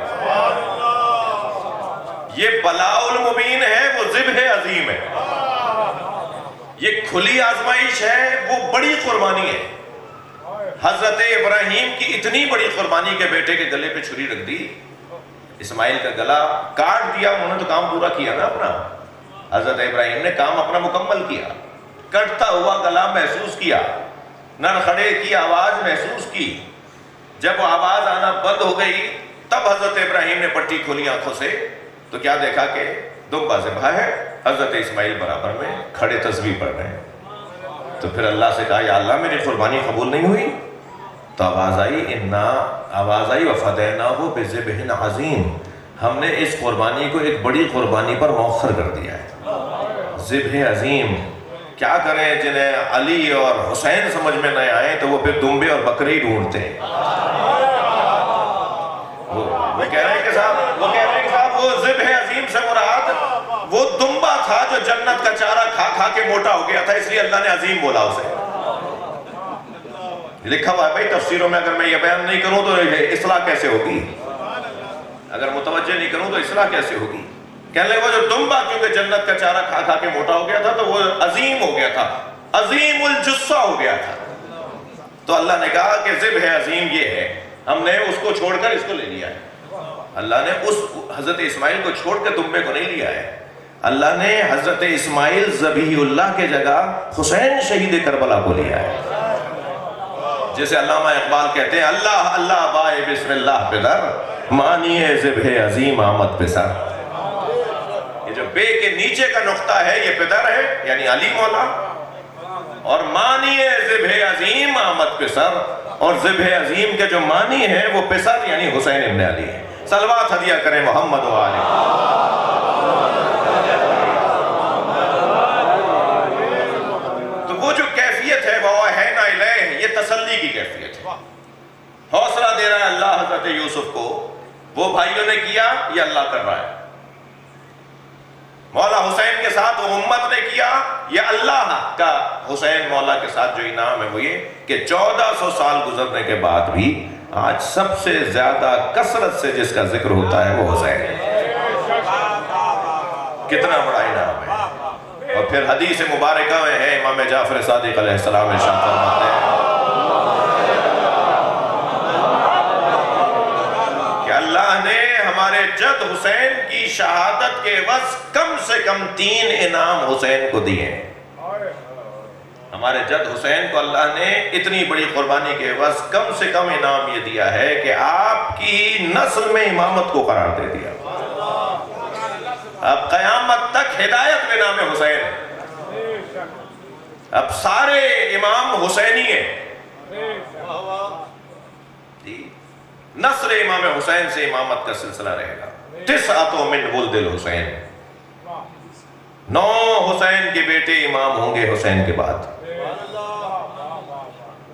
Speaker 1: یہ بلاء المبین ہے، وہ ذبح عظیم ہے. یہ کھلی آزمائش ہے، وہ بڑی قربانی ہے. حضرت ابراہیم کی اتنی بڑی قربانی کے بیٹے کے گلے پہ چھری رکھ دی. اسماعیل کا گلا کاٹ دیا، انہوں نے تو کام پورا کیا نا اپنا. حضرت ابراہیم نے کام اپنا مکمل کیا. کٹتا ہوا گلا محسوس کیا، نرخڑے کی آواز محسوس کی. جب وہ آواز آنا بند ہو گئی تب حضرت ابراہیم نے پٹی کھولی آنکھوں سے تو کیا دیکھا کہ دمبا ذبح ہے. حضرت اسماعیل برابر میں کھڑے تسبیح پڑھ رہے ہیں. تو پھر اللہ سے کہا یا اللہ میری قربانی قبول نہیں ہوئی. تو آواز آئی وَفَدَيْنَاهُ بِذِبْحٍ عَظِيمٍ. ہم نے اس قربانی کو ایک بڑی قربانی پر مؤخر کر دیا ہے. ذبح عظیم. کیا کریں، جنہیں علی اور حسین سمجھ میں نہ آئے تو وہ پھر دمبے اور بکرے ہی ڈھونڈتے ہیں. وہ کہہ رہے ہیں کہ صاحب وہ ذبح عظیم سے مراد وہ دمبا تھا جو جنت کا چارہ کھا کھا کے موٹا ہو گیا تھا، اس لیے اللہ نے عظیم بولا اسے. لکھا ہوا ہے بھائی تفسیروں میں. اگر میں یہ بیان نہیں کروں تو اصلاح کیسے ہوگی؟ اگر متوجہ نہیں کروں تو اصلاح کیسے ہوگی؟ کہنے لگے وہ جو دمبا کیونکہ جنت کا چارہ کھا کھا کے موٹا ہو گیا تھا تو وہ عظیم ہو گیا تھا، عظیم الجثہ ہو گیا تھا. تو اللہ نے کہا کہ ذبح عظیم یہ ہے، ہم نے اس کو چھوڑ کر اس کو لے لیا ہے. اللہ نے اس حضرت اسماعیل کو چھوڑ کر دمبے کو نہیں لیا ہے. اللہ نے حضرت اسماعیل ذبیح اللہ کے جگہ حسین شہید کربلا کو لیا ہے. جیسے علامہ اقبال کہتے ہیں اللہ اللہ بائے بسم اللہ پہ در، مانی ذبح عظیم آمد پہ سر. یہ جو بے کے نیچے کا نقطہ ہے یہ پدر ہے یعنی علی مولا، اور مانی ذبح عظیم آمد پہ سر، اور ذبح عظیم کے جو مانی ہے وہ پسر یعنی حسین ابن علی ہے. صلوات ہدیہ کریں محمد و آلہ. تو وہ جو کیفیت ہے وَأَوْحَيْنَا إِلَيْهِ، یہ تسلی کی کیفیت ہے. حوصلہ دے رہا ہے اللہ حضرت یوسف کو. وہ بھائیوں نے کیا، یہ اللہ کر رہا ہے. مولا حسین کے ساتھ وہ امت نے کیا، یہ اللہ کا حسین مولا کے ساتھ جو انعام ہے وہ یہ کہ 1400 سال گزرنے کے بعد بھی آج سب سے زیادہ کثرت سے جس کا ذکر ہوتا ہے وہ حسین ہے. کتنا بڑا انعام ہے. اور پھر حدیث مبارکہ میں ہے، امام جعفر صادق علیہ السلام ارشاد فرماتے ہیں کہ اللہ نے ہمارے جد حسین کی شہادت کے عوض کم سے کم 3 انعام حسین کو دیے. ہمارے جد حسین کو اللہ نے اتنی بڑی قربانی کے عوض کم سے کم انعام یہ دیا ہے کہ آپ کی نسل میں امامت کو قرار دے دیا. اب قیامت تک ہدایت میں نام حسین. اب سارے امام حسینی ہیں. نسل امام حسین سے امامت کا سلسلہ رہے گا. تسعۃ من ولد الحسین، 9 حسین کے بیٹے امام ہوں گے حسین کے بعد.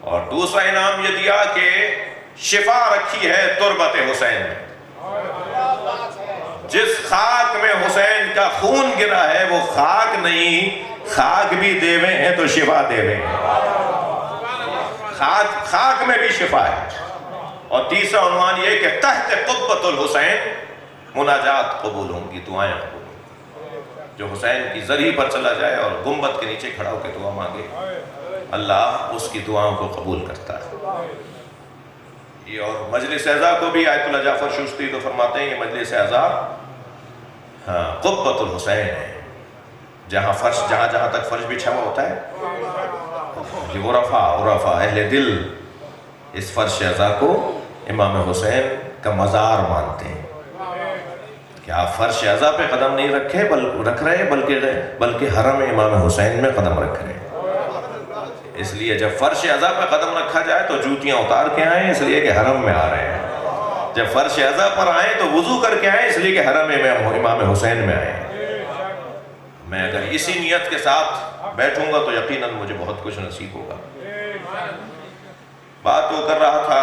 Speaker 1: اور دوسرا انعام یہ دیا کہ شفا رکھی ہے تربت حسین میں. جس خاک میں حسین کا خون گرا ہے وہ خاک نہیں، خاک بھی دیوے ہیں تو شفا دیوے ہیں. خاک میں بھی شفا ہے. اور تیسرا عنوان یہ کہ تحت قبۃ الحسین مناجات قبول ہوں گی، دعائیں قبول ہوں گی. جو حسین کی زرعی پر چلا جائے اور گنبد کے نیچے کھڑا ہو کے دعا مانگے، اللہ اس کی دعاؤں کو قبول کرتا ہے. یہ اور مجلس اعزا کو بھی آیت اللہ جعفر شوستی تو فرماتے ہیں یہ مجلس اعزا قبۃ الحسین ہے، جہاں تک فرش بچھا ہوا ہوتا ہے. یہ عرفا اہل دل اس فرش اعزا کو امام حسین کا مزار مانتے ہیں کہ آپ فرش اعزا پہ قدم نہیں رکھ رہے بلکہ حرم امام حسین میں قدم رکھ رہے ہیں. اس لیے جب فرش اعزا پہ قدم رکھا جائے تو جوتیاں اتار کے آئیں، اس لیے کہ حرم میں آ رہے ہیں. جب فرش اعزا پر آئیں تو وضو کر کے آئیں، اس لیے کہ حرم امام حسین میں آئیں. میں اگر اسی نیت کے ساتھ بیٹھوں گا تو یقیناً مجھے بہت کچھ نصیب ہوگا. بات وہ کر رہا تھا،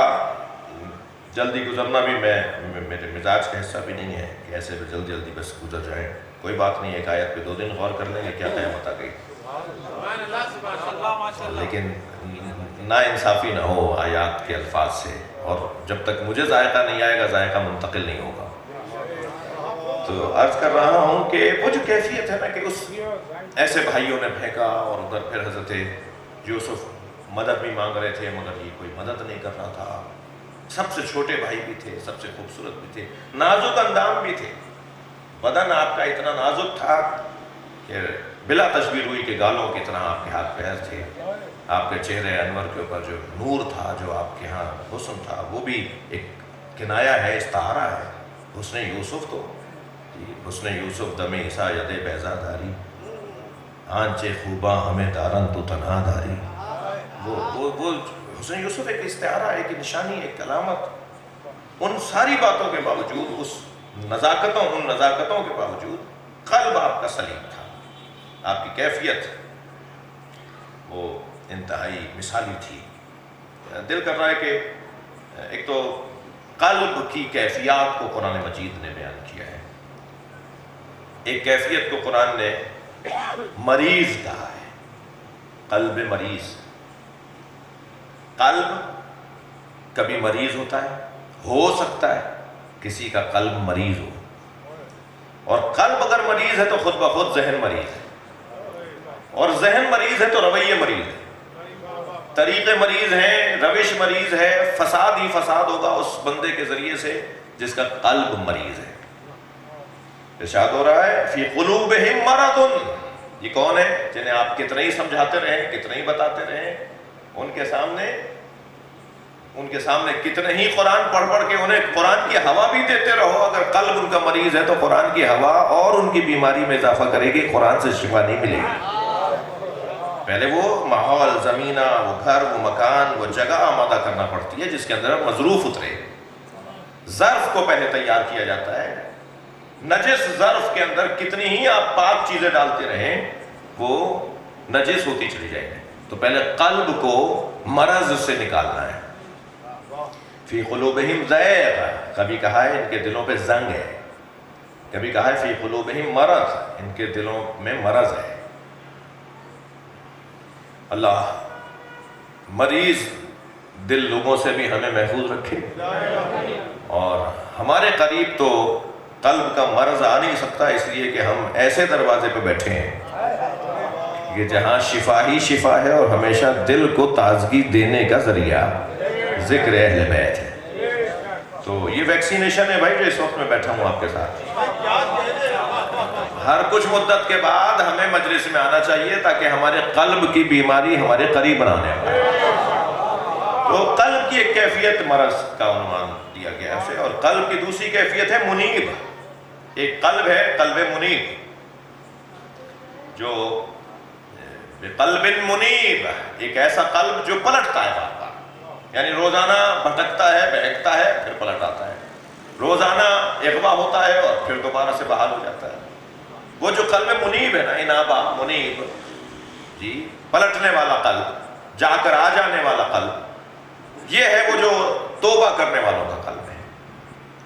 Speaker 1: جلدی گزرنا بھی میرے مزاج کا حصہ بھی نہیں ہے کہ ایسے بھی جلدی بس گزر جائیں. کوئی بات نہیں، ایک آیت پہ 2 دن غور کر لیں گے، کیا قیامت آ گئی. لیکن نا انصافی نہ ہو آیات کے الفاظ سے، اور جب تک مجھے ذائقہ نہیں آئے گا ذائقہ منتقل نہیں ہوگا. تو عرض کر رہا ہوں کہ وہ جو کیفیت ہے نا کہ اس ایسے بھائیوں نے پھینکا اور ادھر پھر حضرت یوسف مدد بھی مانگ رہے تھے مگر یہ کوئی مدد نہیں کر رہا تھا. سب سے چھوٹے بھائی بھی تھے، سب سے خوبصورت بھی تھے، نازک اندام بھی تھے. بدن آپ کا اتنا نازک تھا کہ بلا تشبیہ ہوئی کہ گالوں کی طرح آپ کے ہاتھ پیر تھے. آپ کے چہرے انور کے اوپر جو نور تھا، جو آپ کے ہاں حسن تھا، وہ بھی ایک کنایہ ہے، استعارہ ہے. حسن یوسف تو حسن یوسف دم عیسیٰ ید بیضا داری، آنچے خوباں ہمیں دارن تو تنہا داری. وہ حسن یوسف ایک استعارہ، ایک نشانی، ایک علامت. ان ساری باتوں کے باوجود، ان نزاکتوں کے باوجود قلب آپ کا سلیم تھا. آپ کی کیفیت وہ انتہائی مثالی تھی. دل کر رہا ہے کہ ایک تو قلب کی کیفیات کو قرآن مجید نے بیان کیا ہے. ایک کیفیت کو قرآن نے مریض کہا ہے، قلب مریض. قلب کبھی مریض ہوتا ہے، ہو سکتا ہے کسی کا قلب مریض ہو، اور قلب اگر مریض ہے تو خود بخود ذہن مریض ہے، اور ذہن مریض ہے تو رویے مریض ہے، طریقے مریض ہیں، روش مریض ہے. فساد ہی فساد ہوگا اس بندے کے ذریعے سے جس کا قلب مریض ہے. ارشاد ہو رہا ہے فی قلوبہم مرض. یہ کون ہے جنہیں آپ کتنے ہی سمجھاتے رہیں، کتنے ہی بتاتے رہیں، ان کے سامنے کتنے ہی قرآن پڑھ کے انہیں قرآن کی ہوا بھی دیتے رہو، اگر قلب ان کا مریض ہے تو قرآن کی ہوا اور ان کی بیماری میں اضافہ کرے گی، قرآن سے شفا نہیں ملے گی. پہلے وہ ماحول، زمینہ، وہ گھر، وہ مکان، وہ جگہ آمادہ کرنا پڑتی ہے جس کے اندر مظروف اترے. ظرف کو پہلے تیار کیا جاتا ہے. نجس ظرف کے اندر کتنی ہی آپ پاک چیزیں ڈالتے رہیں وہ نجس ہوتی چلی جائیں گے. تو پہلے قلب کو مرض سے نکالنا ہے. فی قلوبہم زیغ، کبھی کہا ہے ان کے دلوں پہ زنگ ہے، کبھی کہا ہے فی قلوبہم مرض، ان کے دلوں میں مرض ہے. اللہ مریض دل لوگوں سے بھی ہمیں محفوظ رکھے، اور ہمارے قریب تو قلب کا مرض آ نہیں سکتا، اس لیے کہ ہم ایسے دروازے پہ بیٹھے ہیں کہ جہاں شفا ہی شفا ہے اور ہمیشہ دل کو تازگی دینے کا ذریعہ ذکر اہل بیت ہے. تو یہ ویکسینیشن ہے بھائی جو اس وقت میں بیٹھا ہوں آپ کے ساتھ. ہر کچھ مدت کے بعد ہمیں مجلس میں آنا چاہیے تاکہ ہمارے قلب کی بیماری ہمارے قریب نہ آنے پائے. تو قلب کی ایک کیفیت مرض کا عنوان دیا گیا ہے، اور قلب کی دوسری کیفیت ہے منیب. ایک قلب ہے قلب منیب، جو قلب منیب، ایک ایسا قلب جو پلٹتا ہے بار بار. یعنی روزانہ بھٹکتا ہے، بہکتا ہے، پھر پلٹ آتا ہے، روزانہ اغوا ہوتا ہے اور پھر دوبارہ سے بحال ہو جاتا ہے۔ وہ جو قلب منیب ہے نا، انابہ منیب، جی پلٹنے والا قلب، جا کر آ جانے والا قلب، یہ ہے وہ جو توبہ کرنے والوں کا قلب ہے۔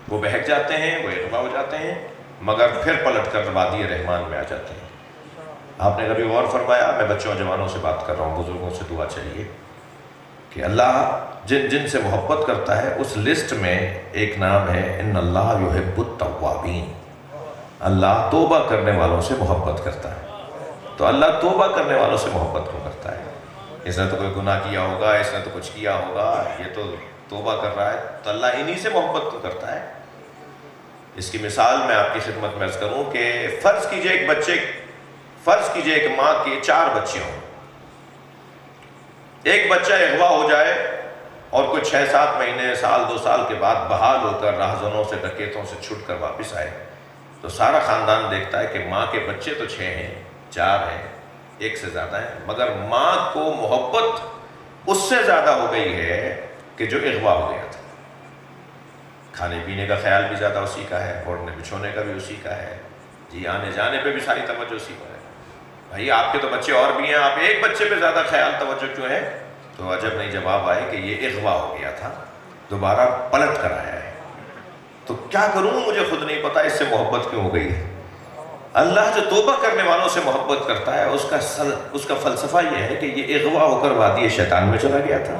Speaker 1: وہ بہک جاتے ہیں، وہ اغوا ہو جاتے ہیں، مگر پھر پلٹ کر وادی رحمان میں آ جاتے ہیں۔ آپ نے کبھی غور فرمایا، میں بچوں اور جوانوں سے بات کر رہا ہوں، بزرگوں سے دعا چاہیے کہ اللہ جن سے محبت کرتا ہے اس لسٹ میں ایک نام ہے ان اللہ یحب التوابین، اللہ توبہ کرنے والوں سے محبت کرتا ہے۔ تو اللہ توبہ کرنے والوں سے محبت کیوں کرتا ہے؟ اس نے تو کوئی گناہ کیا ہوگا، اس نے تو کچھ کیا ہوگا، یہ تو توبہ کر رہا ہے، تو اللہ انہی سے محبت کیوں کرتا ہے؟ اس کی مثال میں آپ کی خدمت میں عرض کروں کہ فرض کیجئے ایک ماں کے 4 بچے ہوں، ایک بچہ اغوا ہو جائے اور کوئی 6-7 مہینے، سال 2 سال کے بعد بحال ہو کر راہزنوں سے، ڈکیتوں سے چھٹ کر واپس آئے، تو سارا خاندان دیکھتا ہے کہ ماں کے بچے تو 6 ہیں، 4 ہیں، 1 سے زیادہ ہیں، مگر ماں کو محبت اس سے زیادہ ہو گئی ہے کہ جو اغوا ہو گیا تھا۔ کھانے پینے کا خیال بھی زیادہ اسی کا ہے، اوڑھنے بچھونے کا بھی اسی کا ہے، جی آنے جانے پہ بھی ساری توجہ اسی پر ہے۔ بھائی آپ کے تو بچے اور بھی ہیں، آپ ایک بچے پہ زیادہ خیال توجہ کیوں ہے؟ تو عجب نہیں جواب آئے کہ یہ اغوا ہو گیا تھا، دوبارہ پلٹ کر آیا ہے۔ تو کیا کروں، مجھے خود نہیں پتا اس سے محبت کیوں ہو گئی ہے۔ اللہ جو توبہ کرنے والوں سے محبت کرتا ہے اس کا فلسفہ یہ ہے کہ یہ اغوا ہو کر وادی شیطان میں چلا گیا تھا،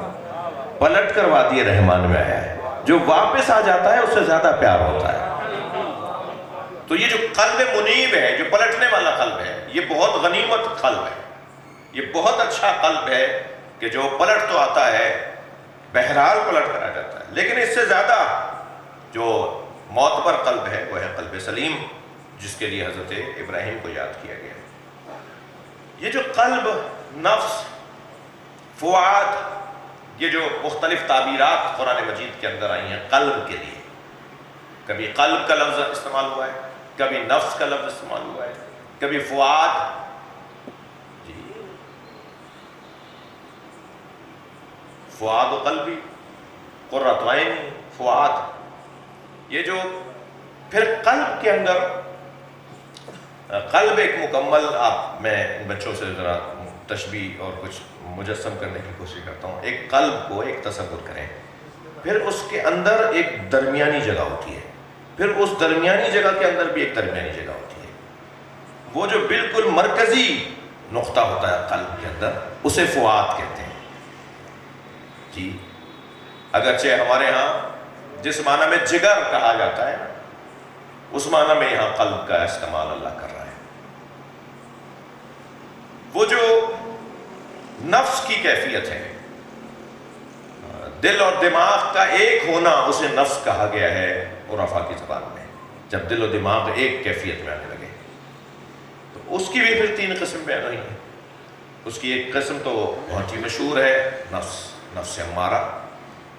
Speaker 1: پلٹ کر وادی رحمان میں آیا ہے، جو واپس آ جاتا ہے اس سے زیادہ پیار ہوتا ہے۔ تو یہ جو قلب منیب ہے، جو پلٹنے والا قلب ہے، یہ بہت غنیمت قلب ہے، یہ بہت اچھا قلب ہے کہ جو پلٹ تو آتا ہے، بہرحال پلٹ کر آ جاتا ہے۔ لیکن اس سے زیادہ جو معتبر قلب ہے وہ ہے قلب سلیم، جس کے لیے حضرت ابراہیم کو یاد کیا گیا۔ یہ جو قلب، نفس، فؤاد، یہ جو مختلف تعبیرات قرآن مجید کے اندر آئی ہیں قلب کے لیے، کبھی قلب کا لفظ استعمال ہوا ہے، کبھی نفس کا لفظ استعمال ہوا ہے، کبھی فؤاد، جی فؤاد و قلبی، قرۃ عین، فؤاد، یہ جو پھر قلب کے اندر، قلب ایک مکمل، میں ان بچوں سے ذرا تشبیہ اور کچھ مجسم کرنے کی کوشش کرتا ہوں۔ ایک قلب کو ایک تصور کریں، پھر اس کے اندر ایک درمیانی جگہ ہوتی ہے، پھر اس درمیانی جگہ کے اندر بھی ایک درمیانی جگہ ہوتی ہے، وہ جو بالکل مرکزی نقطہ ہوتا ہے قلب کے اندر، اسے فؤاد کہتے ہیں۔ جی اگرچہ ہمارے ہاں جس معنی میں جگر کہا جاتا ہے، اس معنی میں یہاں قلب کا استعمال اللہ کر رہا ہے۔ وہ جو نفس کی کیفیت ہے، دل اور دماغ کا ایک ہونا، اسے نفس کہا گیا ہے عرفاء کی زبان میں، جب دل و دماغ ایک کیفیت میں آنے لگے۔ تو اس کی بھی پھر 3 قسم بیان ہوئی ہیں۔ اس کی ایک قسم تو بہت ہی مشہور ہے، نفس امارہ،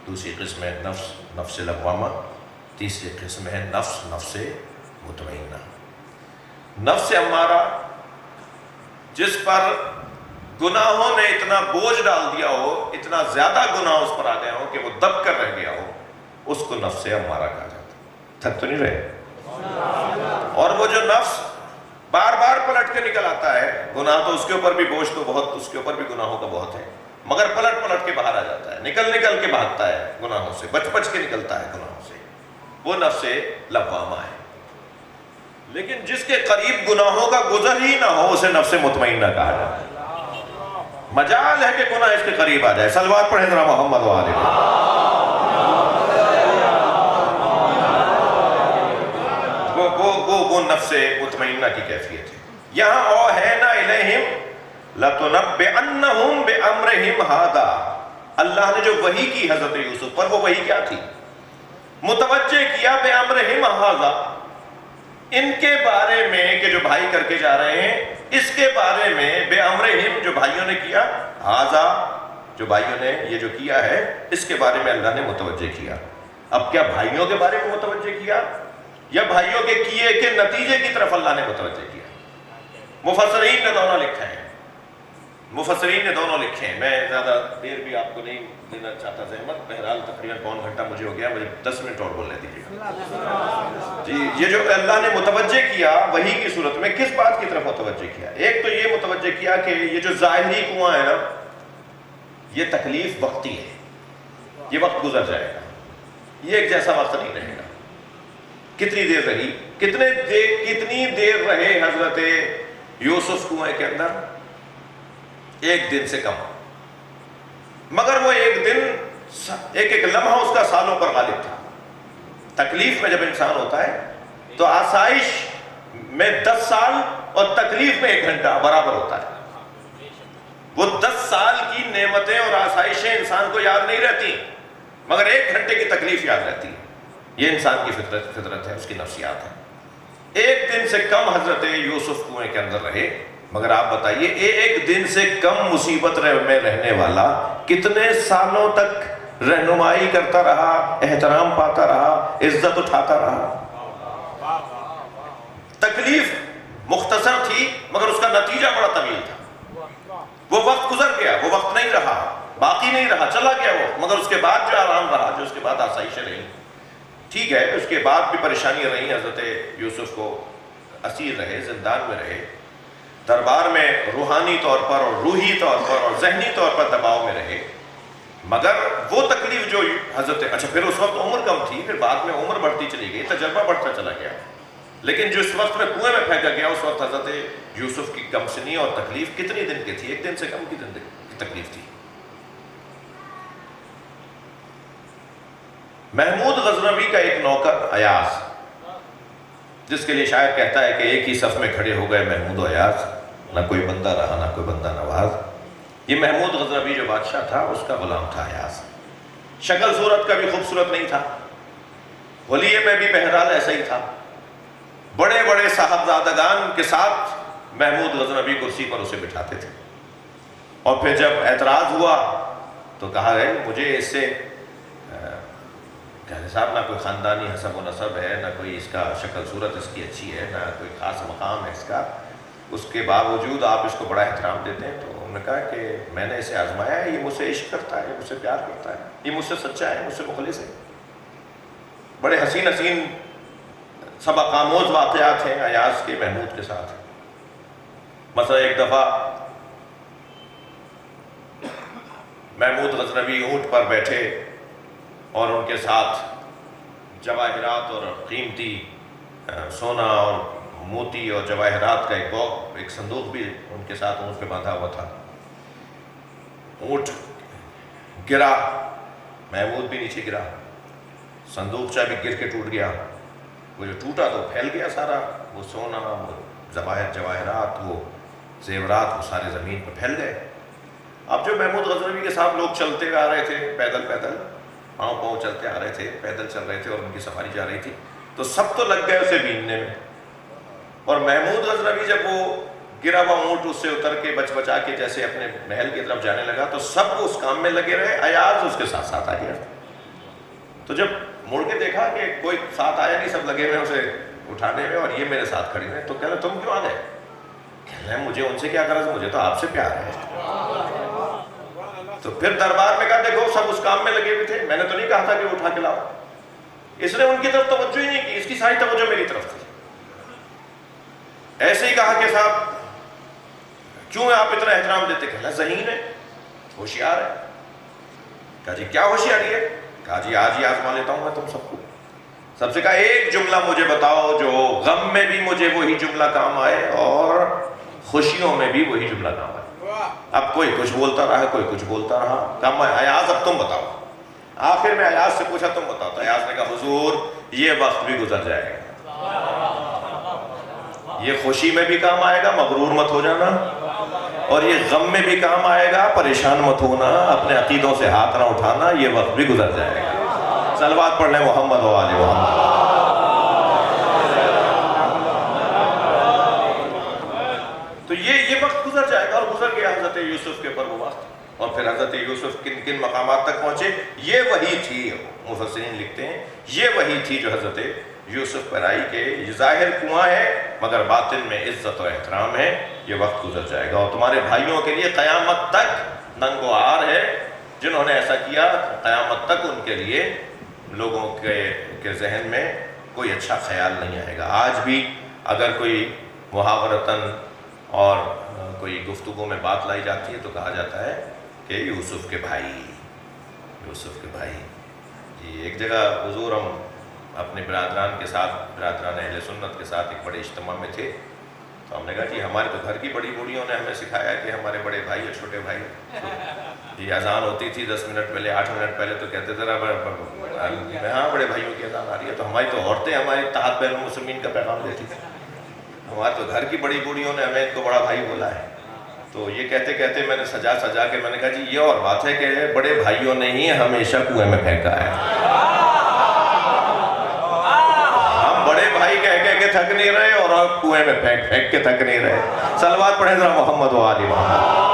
Speaker 1: دوسری قسم ہے نفس لوامہ، تیسری قسم ہے نفس مطمئنہ۔ نفس امارہ جس پر گناہوں نے اتنا بوجھ ڈال دیا ہو، اتنا زیادہ گناہ اس پر آ گیا ہو کہ وہ دب کر رہ گیا ہو، اس کو نفس امارہ کہا جاتا ہے۔ تھک تو نہیں رہے؟ اور وہ جو نفس بار بار پلٹ کے نکل آتا ہے، گناہ تو اس کے اوپر بھی بوجھ تو بہت، اس کے اوپر بھی گناہوں کا بہت ہے، مگر پلٹ کے باہر آ جاتا ہے، نکل کے بھاگتا ہے گناہوں سے، بچ کے نکلتا ہے گناہوں سے، وہ نفس لوامہ ہے۔ لیکن جس کے قریب گناہوں کا گزر ہی نہ ہو، اسے نفس مطمئنہ کہا جاتا ہے۔ مجال ہے کہ گناہ اس کے قریب آ جائے۔ صلوات پڑھیں ذرا محمد و آلہ۔ وہ نفس مطمئنہ کی کیفیت ہے۔ یہاں اوحینا الیہم لتنبئنہم بامرہم ھذا، اللہ نے جو وحی کی حضرت یوسف پر، وہ وحی کیا تھی؟ متوجہ کیا بامرہم ھذا، ان کے بارے میں کہ جو بھائی کر کے جا رہے ہیں، اس کے بارے میں، بے امرہم جو بھائیوں نے کیا، ھذا جو بھائیوں نے یہ جو کیا ہے، اس کے بارے میں اللہ نے متوجہ کیا۔ اب کیا بھائیوں کے بارے میں متوجہ کیا یا بھائیوں کے کیے کے نتیجے کی طرف اللہ نے متوجہ کیا؟ مفسرین نے دونوں لکھا ہے۔ مفسرین نے دونوں لکھے ہیں. میں زیادہ دیر بھی آپ کو نہیں دینا چاہتا زحمت. بہرحال تقریباً پون گھنٹہ مجھے ہو گیا, مجھے 10 منٹ اور بولنے دیجیے گا. جی, یہ جو اللہ نے متوجہ کیا وحی کی صورت میں, کس بات کی طرف متوجہ کیا؟ ایک تو یہ متوجہ کیا کہ یہ جو ظاہری کنواں ہے نا, یہ تکلیف وقتی ہے, یہ وقت گزر جائے گا, یہ ایک جیسا وقت نہیں رہے گا. کتنی دیر رہی, کتنی دیر رہے حضرت یوسف کنویں کے اندر؟ 1 دن سے کم. مگر وہ 1 دن, ایک لمحہ اس کا سالوں پر غالب تھا. تکلیف میں جب انسان ہوتا ہے تو آسائش میں 10 سال اور تکلیف میں 1 گھنٹہ برابر ہوتا ہے. وہ 10 سال کی نعمتیں اور آسائشیں انسان کو یاد نہیں رہتی, مگر 1 گھنٹے کی تکلیف یاد رہتی ہے. یہ انسان کی فطرت ہے, اس کی نفسیات ہے. 1 دن سے کم حضرت یوسف کنویں کے اندر رہے. مگر آپ بتائیے, 1 دن سے کم مصیبت میں رہنے والا کتنے سالوں تک رہنمائی کرتا رہا, احترام پاتا رہا, عزت اٹھاتا رہا. تکلیف مختصر تھی مگر اس کا نتیجہ بڑا طویل تھا. وہ وقت گزر گیا, وہ وقت نہیں رہا, باقی نہیں رہا, چلا گیا وہ. مگر اس کے بعد جو آرام رہا, جو اس کے بعد آسائشیں رہیں, ٹھیک ہے, اس کے بعد بھی پریشانیاں رہیں. حضرت یوسف کو اسیر رہے, زندان میں رہے, دربار میں روحانی طور پر اور روحی طور پر اور ذہنی طور پر دباؤ میں رہے. مگر وہ تکلیف جو حضرت, اچھا پھر اس وقت عمر کم تھی, پھر بعد میں عمر بڑھتی چلی گئی, تجربہ بڑھتا چلا گیا. لیکن جو اس وقت میں کنویں میں پھینکا گیا, اس وقت حضرت یوسف کی کمسنی اور تکلیف کتنی دن کی تھی؟ 1 دن سے کم کی تکلیف تھی. محمود غزنوی کا ایک نوکر ایاز, جس کے لیے شاعر کہتا ہے کہ ایک ہی صف میں کھڑے ہو گئے محمود و ایاز, نہ کوئی بندہ رہا نہ کوئی بندہ نواز. یہ محمود غزنوی جو بادشاہ تھا, اس کا غلام تھا ایاز. شکل صورت کا بھی خوبصورت نہیں تھا, ولیے میں بھی بہرحال ایسا ہی تھا. بڑے بڑے صاحبزادگان کے ساتھ محمود غزنوی کرسی پر اسے بٹھاتے تھے. اور پھر جب اعتراض ہوا تو کہا گیا مجھے اس سے کہتے صاحب, نہ کوئی خاندانی حسب و نسب ہے, نہ کوئی اس کا شکل صورت اس کی اچھی ہے, نہ کوئی خاص مقام ہے اس کا, اس کے باوجود آپ اس کو بڑا احترام دیتے ہیں. تو انہوں نے کہا کہ میں نے اسے آزمایا ہے, یہ مجھ سے عشق کرتا ہے, یہ مجھ سے پیار کرتا ہے, یہ مجھ سے سچا ہے, مجھ سے مخلص ہے. بڑے حسین حسین سبق آموز واقعات ہیں ایاز کے محمود کے ساتھ. مثلا ایک دفعہ محمود غزنوی اونٹ پر بیٹھے اور ان کے ساتھ جواہرات اور قیمتی سونا اور موتی اور جواہرات کا ایک صندوق بھی ان کے ساتھ اونٹ پہ باندھا ہوا تھا. اونٹ گرا, محمود بھی نیچے گرا, صندوق چاہے بھی گر کے ٹوٹ گیا. وہ جو ٹوٹا تو پھیل گیا سارا, وہ سونا, وہ جواہرات, وہ زیورات, وہ سارے زمین پر پھیل گئے. اب جو محمود غزنوی کے ساتھ لوگ چلتے آ رہے تھے, پیدل پاؤں چلتے آ رہے تھے, پیدل چل رہے تھے اور ان کی سفاری جا رہی تھی, تو سب تو لگ گئے اسے بیننے میں. اور محمود غزنوی جب وہ گرا ہوا اونٹ اس سے اتر کے بچا کے جیسے اپنے محل کی طرف جانے لگا, تو سب اس کام میں لگے رہے. ایاز اس کے ساتھ ساتھ آ گیا. تو جب مڑ کے دیکھا کہ کوئی ساتھ آیا نہیں, سب لگے ہوئے اسے اٹھانے میں, اور یہ میرے ساتھ کھڑی ہوئے, تو کہہ رہے تم کیوں آ گئے؟ کہہ رہے مجھے ان سے کیا غرض, مجھے تو آپ سے پیار ہے. تو پھر دربار میں کہا دیکھو سب اس کام میں لگے ہوئے تھے, میں نے تو نہیں کہا تھا کہ وہ اٹھا کے لاؤ. اس نے ان کی طرف توجہ ہی نہیں کی, اس کی ساری توجہ میری طرف تھی. ایسے ہی کہا کہ صاحب کیوں آپ اتنا احترام دیتے؟ کہنا ذہین ہے, ہوشیار ہے. کہا جی کیا ہوشیاری ہے؟ کہا جی آج ہی آزما لیتا ہوں میں تم سب کو. سب سے کہا ایک جملہ مجھے بتاؤ جو غم میں بھی مجھے وہی جملہ کام آئے اور خوشیوں میں بھی وہی جملہ کام آئے. اب کوئی کچھ بولتا رہا, کوئی کچھ بولتا رہا. کہا ایاز اب تم بتاؤ. آخر میں ایاز سے پوچھا تم بتاؤ, تو ایاز نے کہا حضور یہ وقت بھی گزر جائے گا, یہ خوشی میں بھی کام آئے گا, مغرور مت ہو جانا, اور یہ غم میں بھی کام آئے گا, پریشان مت ہونا, اپنے عقیدوں سے ہاتھ نہ اٹھانا, یہ وقت بھی گزر جائے گا. صلوات پڑھ لیں محمد و آل محمد. تو یہ وقت گزر جائے گا, اور گزر گیا حضرت یوسف کے اوپر وہ وقت. اور پھر حضرت یوسف کن کن مقامات تک پہنچے, یہ وہی تھی, مفسرین لکھتے ہیں یہ وہی تھی جو حضرت یوسف پر آئی کہ یہ ظاہر کنواں ہے مگر باطن میں عزت و احترام ہے. یہ وقت گزر جائے گا، اور تمہارے بھائیوں کے لیے قیامت تک ننگ و عار ہے۔ جنہوں نے ایسا کیا قیامت تک ان کے لیے لوگوں کے ذہن میں کوئی اچھا خیال نہیں آئے گا۔ آج بھی اگر کوئی محاورتاً اور کوئی گفتگو میں بات لائی جاتی ہے تو کہا جاتا ہے کہ یوسف کے بھائی، یوسف کے بھائی۔ جی ایک جگہ حضور ہم اپنے برادران کے ساتھ، برادران اہل سنت کے ساتھ ایک بڑے اجتماع میں تھے، تو ہم نے کہا جی ہمارے تو گھر کی بڑی بوڑھیوں نے ہمیں سکھایا کہ ہمارے بڑے بھائی اور چھوٹے بھائی، جی اذان ہوتی تھی 10 منٹ پہلے 8 منٹ پہلے تو کہتے تھے ہاں بڑے بھائیوں کی اذان آ رہی ہے، تو ہماری تو عورتیں ہماری اتحاد بین المسلمین کا پیغام دیتی تھی، ہمارے تو گھر کی بڑی بوڑھیوں نے ہمیں ان کو بڑا بھائی بولا ہے۔ تو یہ کہتے کہتے میں نے سجا کے میں نے کہا جی یہ اور بات ہے کہ بڑے بھائیوں نے ہی ہمیشہ کنویں میں پھینکا ہے، ہم بڑے بھائی کہہ کے تھک نہیں رہے اور آپ کنویں میں پھینک کے تھک نہیں رہے۔ صلوات پڑھیں ذرا محمد و آل محمد۔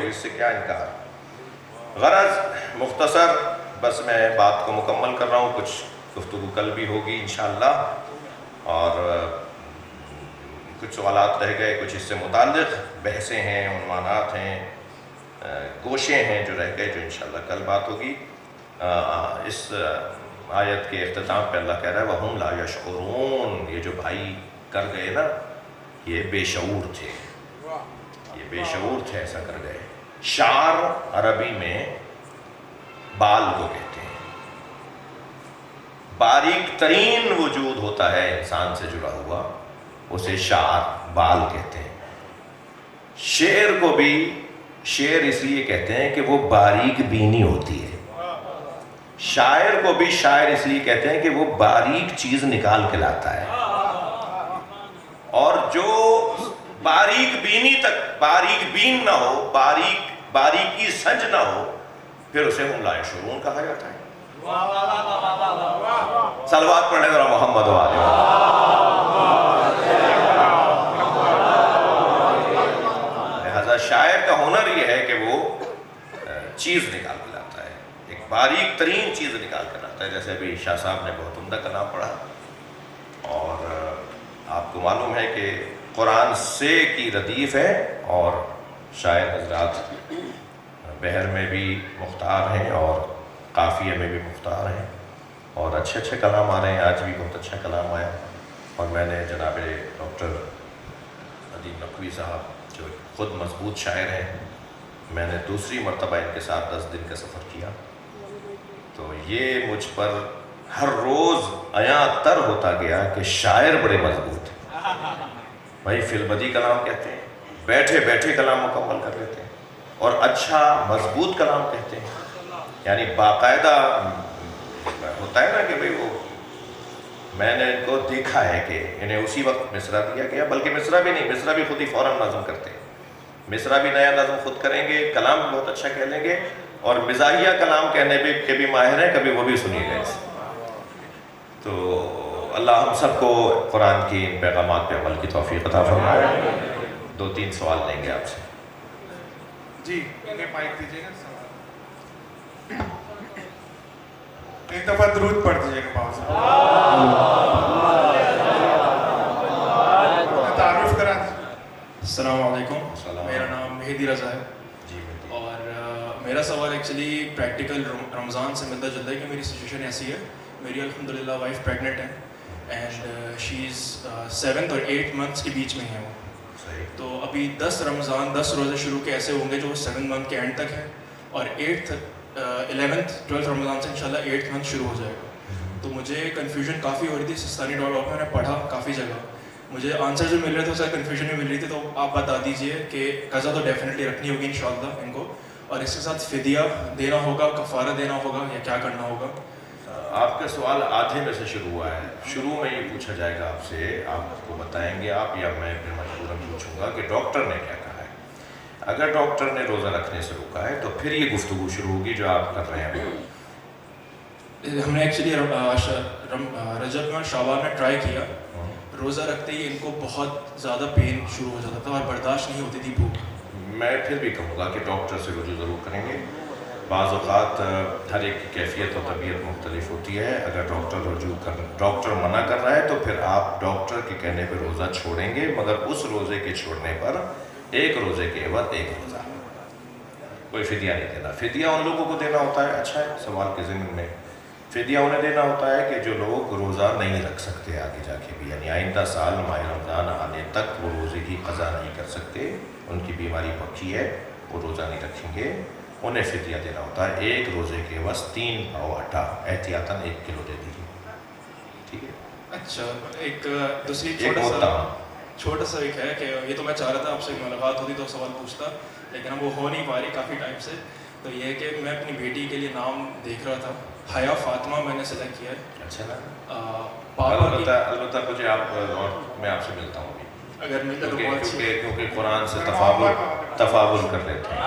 Speaker 1: اس سے کیا انکار۔ غرض مختصر بس میں بات کو مکمل کر رہا ہوں، کچھ گفتگو کل بھی ہوگی انشاءاللہ، اور کچھ سوالات رہ گئے، کچھ اس سے متعلق بحثیں ہیں، عنوانات ہیں، گوشے ہیں جو رہ گئے، جو انشاءاللہ کل بات ہوگی۔ اس آیت کے اختتام پہ اللہ کہہ رہا ہے وَهُمْ لَا يَشْعُرُونَ، یہ جو بھائی کر گئے نا یہ بے شعور تھے، یہ بے شعور تھے، ایسا کر گئے۔ شعر عربی میں بال کو کہتے ہیں، باریک ترین وجود ہوتا ہے انسان سے جڑا ہوا، اسے شعر بال کہتے ہیں۔ شعر کو بھی شعر اس لیے کہتے ہیں کہ وہ باریک بینی ہوتی ہے، شاعر کو بھی شاعر اس لیے کہتے ہیں کہ وہ باریک چیز نکال کے لاتا ہے، اور جو باریک بینی تک باریک بین نہ ہو، باریکی سنج نہ ہو، پھر اسے ہم لا یشعرون کہا جاتا ہے۔ صلوات پڑھیں ذرا محمد و آل محمد۔ لہذا شاعر کا ہنر یہ ہے کہ وہ چیز نکال کے لاتا ہے، ایک باریک ترین چیز نکال کے لاتا ہے، جیسے ابھی شاہ صاحب نے بہت عمدہ کلام پڑھا، اور آپ کو معلوم ہے کہ قرآن سے کی ردیف ہے، اور شاعر حضرات بحر میں بھی مختار ہیں اور قافیے میں بھی مختار ہیں، اور اچھے اچھے کلام آ رہے ہیں۔ آج بھی بہت اچھا کلام آیا، اور میں نے جناب ڈاکٹر ادیب نقوی صاحب جو خود مضبوط شاعر ہیں، میں نے دوسری مرتبہ ان کے ساتھ 10 دن کا سفر کیا، تو یہ مجھ پر ہر روز عیاں تر ہوتا گیا کہ شاعر بڑے مضبوط ہیں بھائی، فی البدی کلام کہتے ہیں، بیٹھے بیٹھے کلام مکمل کر لیتے ہیں، اور اچھا مضبوط کلام کہتے ہیں، یعنی باقاعدہ ہوتا ہے نا کہ بھئی وہ میں نے ان کو دیکھا ہے کہ انہیں اسی وقت مصرع دیا گیا، بلکہ مصرع بھی نہیں، مصرع بھی خود ہی فوراً نظم کرتے ہیں، مصرع بھی نیا نظم خود کریں گے، کلام بھی بہت اچھا کہہ لیں گے، اور مزاحیہ کلام کہنے کے بھی ماہر ہیں، کبھی وہ بھی سنیے گا اس۔ تو اللہ ہم سب کو قرآن کی ان پیغامات پہ عمل کی توفیق عطا فرمائے۔ 2-3 سوال لیں گے آپ سے۔
Speaker 2: جی انہیں مائک دیجیے گا، ایک دفعہ درود پڑھ دیجیے گا باؤ صاحب، تعارف کرا دیجیے۔
Speaker 3: السلام علیکم، میرا نام مہدی رضا ہے، اور میرا سوال ایکچولی پریکٹیکل رمضان سے ملتا جلتا ہے کہ میری سچویشن ایسی ہے، میری الحمدللہ وائف پریگننٹ ہے، اینڈ شی از 7 اور 8 منتھس کے بیچ میں ہے وہ، تو ابھی 10 رمضان 10 روزے شروع کے ایسے ہوں گے جو 7 منتھ کے اینڈ تک ہے، اور 11th 12th رمضان سے انشاءاللہ 8th منتھ شروع ہو جائے گا۔ تو مجھے کنفیوژن کافی ہو رہی تھی، سستانی.org میں نے پڑھا کافی جگہ، مجھے آنسر جو مل رہے تھے اس سے کنفیوژن بھی مل رہی تھی، تو آپ بتا دیجئے کہ قضا تو ڈیفینیٹلی رکھنی ہوگی انشاءاللہ ان کو، اور اس کے ساتھ فدیہ دینا ہوگا، کفارہ دینا ہوگا، یا کیا کرنا ہوگا؟
Speaker 1: آپ کا سوال آدھے میں سے شروع ہوا ہے، شروع میں یہ پوچھا جائے گا آپ سے، آپ کو بتائیں گے آپ، یا میں پھر مجبوراً پوچھوں گا کہ ڈاکٹر نے کیا کہا ہے۔ اگر ڈاکٹر نے روزہ رکھنے سے روکا ہے تو پھر یہ گفتگو شروع ہوگی جو آپ کر رہے ہیں۔
Speaker 3: ہم نے ایکچولی رجب میں شعبان میں ٹرائی کیا، روزہ رکھتے ہی ان کو بہت زیادہ پین شروع ہو جاتا تھا اور برداشت نہیں ہوتی تھی بھوک۔
Speaker 1: میں پھر بھی کہوں گا کہ ڈاکٹر سے رجوع ضرور کریں گے، بعض اوقات ہر ایک کی کیفیت و طبیعت مختلف ہوتی ہے. اگر ڈاکٹر منع کر رہا ہے تو پھر آپ ڈاکٹر کے کہنے پہ روزہ چھوڑیں گے، مگر اس روزے کے چھوڑنے پر ایک روزے کے عوض ایک روزہ، کوئی فدیہ نہیں دینا. فدیہ ان لوگوں کو دینا ہوتا ہے، اچھا ہے سوال کے ضمن میں، فدیہ انہیں دینا ہوتا ہے کہ جو لوگ روزہ نہیں رکھ سکتے آگے جا کے بھی، یعنی آئندہ سال ماہ رمضان آنے تک وہ روزے کی قضا نہیں کر سکتے، ان کی بیماری پکی ہے، وہ روزہ نہیں رکھیں گے، انہیں فدیہ دینا ہوتا ہے. ایک روزے کے بس 3 پاؤ آٹا احتیاطاً 1 کلو دے دیجیے، ٹھیک ہے.
Speaker 3: اچھا ایک دوسری
Speaker 1: ایک
Speaker 3: چھوٹا سا ایک ہے کہ یہ تو میں چاہ رہا تھا آپ سے ملاقات ہوتی تو سوال پوچھتا، لیکن اب وہ ہو نہیں پا رہی کافی ٹائم سے. تو یہ ہے کہ میں اپنی بیٹی کے لیے نام دیکھ رہا تھا، حیا فاطمہ میں نے سلیکٹ کیا ہے.
Speaker 1: اچھا نا،
Speaker 3: پاپا کی
Speaker 1: البتہ مجھے آپ اور میں آپ سے ملتا ہوں
Speaker 3: اگر ملتا تو بہت اچھی.
Speaker 1: کیونکہ قرآن سے تفاضل کر لیتے ہیں.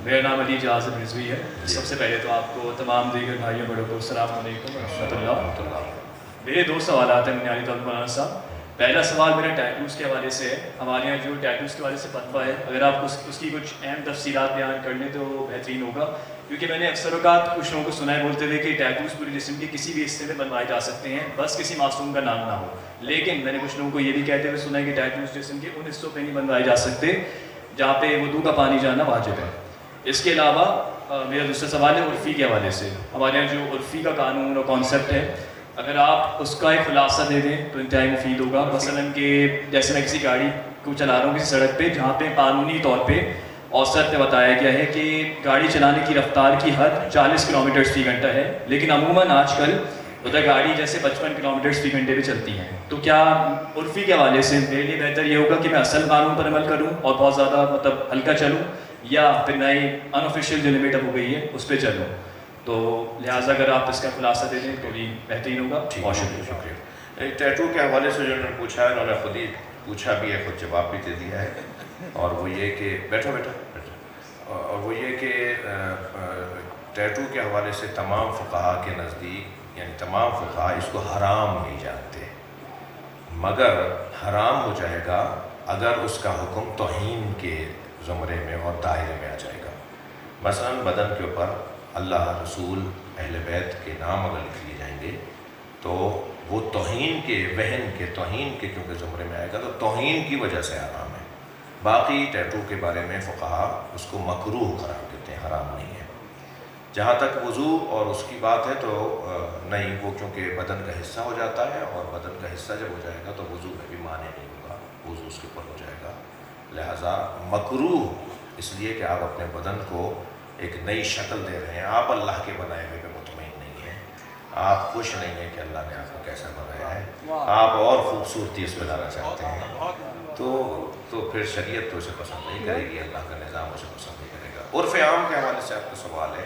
Speaker 4: میرا نام علی جازم رضوی ہے. سب سے پہلے تو آپ کو تمام دیگر بھائیوں بڑوں کو السلام علیکم ورحمۃ اللہ. میرے 2 سوالات ہیں بنیادی طور پر مولانا صاحب. پہلا سوال میرا ٹیٹوز کے حوالے سے ہے. ہمارے یہاں جو ٹیٹوز کے حوالے سے فتویٰ ہے، اگر آپ اس کی کچھ اہم تفصیلات بیان کر لیں تو بہترین ہوگا، کیونکہ میں نے اکثر اوقات کچھ لوگوں کو سنا ہے بولتے ہوئے کہ ٹیٹوز پورے جسم کے کسی بھی حصے میں بنوائے جا سکتے ہیں، بس کسی معصوم کا نام نہ ہو. لیکن میں نے کچھ لوگوں کو یہ بھی کہتے ہوئے سنا ہے کہ ٹیٹوز جسم کے ان حصوں پہ نہیں بنوائے جا سکتے جہاں پہ وضو کا پانی جانا واجب ہے. اس کے علاوہ میرا دوسرا سوال ہے عرفی کے حوالے سے. ہمارے یہاں جو عرفی کا قانون اور کانسیپٹ ہے، اگر آپ اس کا ایک خلاصہ دے دیں تو انتہائی مفید ہوگا. مثلاً کہ جیسے میں کسی گاڑی کو چلا رہا ہوں کسی سڑک پہ جہاں پہ قانونی طور پہ اوسط پہ بتایا گیا ہے کہ گاڑی چلانے کی رفتار کی حد 40 کلومیٹر فی گھنٹہ ہے، لیکن عموماً آج کل ادھر گاڑی جیسے 55 کلومیٹر فی گھنٹے پہ چلتی ہیں. تو کیا عرفی کے حوالے سے میرے لیے بہتر یہ ہوگا کہ میں اصل قانون پر عمل کروں اور بہت زیادہ ہلکا چلوں، یا پھر نئی ان آفیشیل جو لمٹ اب ہو گئی ہے اس پہ چلوں؟ تو لہٰذا اگر آپ اس کا خلاصہ دے دیں تو بھی بہترین ہوگا. بہت شکریہ.
Speaker 1: ٹیٹو کے حوالے سے جو انہوں نے پوچھا ہے، انہوں نے خود ہی پوچھا بھی ہے، خود جواب بھی دے دیا ہے. اور وہ یہ کہ بیٹھو اور وہ یہ کہ ٹیٹو کے حوالے سے تمام فقہا کے نزدیک، یعنی تمام فقہا اس کو حرام نہیں جانتے، مگر حرام ہو جائے گا اگر اس کا حکم توہین کے زمرے میں اور دائرے میں آ جائے گا. مثلاً بدن کے اوپر اللہ، رسول، اہل بیت کے نام اگر لکھ لیے جائیں گے تو وہ توہین کے کیونکہ زمرے میں آئے گا، تو توہین کی وجہ سے حرام ہے. باقی ٹیٹو کے بارے میں فقہا اس کو مکروہ قرار دیتے ہیں، حرام نہیں ہے. جہاں تک وضو اور اس کی بات ہے تو نہیں، وہ کیونکہ بدن کا حصہ ہو جاتا ہے، اور بدن کا حصہ جب ہو جائے گا تو وضو میں بھی مانع نہیں ہوگا، وضو اس کے اوپر ہو جائے گا. لہٰذا مکروہ اس لیے کہ آپ اپنے بدن کو ایک نئی شکل دے رہے ہیں. آپ اللہ کے بنائے ہوئے پہ مطمئن نہیں ہیں، آپ خوش نہیں ہیں کہ اللہ نے آپ کو کیسا بنایا ہے، آپ اور خوبصورتی اس میں لانا چاہتے ہیں، تو پھر شریعت تو اسے پسند نہیں کرے گی، اللہ کا نظام اسے پسند نہیں کرے گا. عرف عام کے حوالے سے آپ کا سوال ہے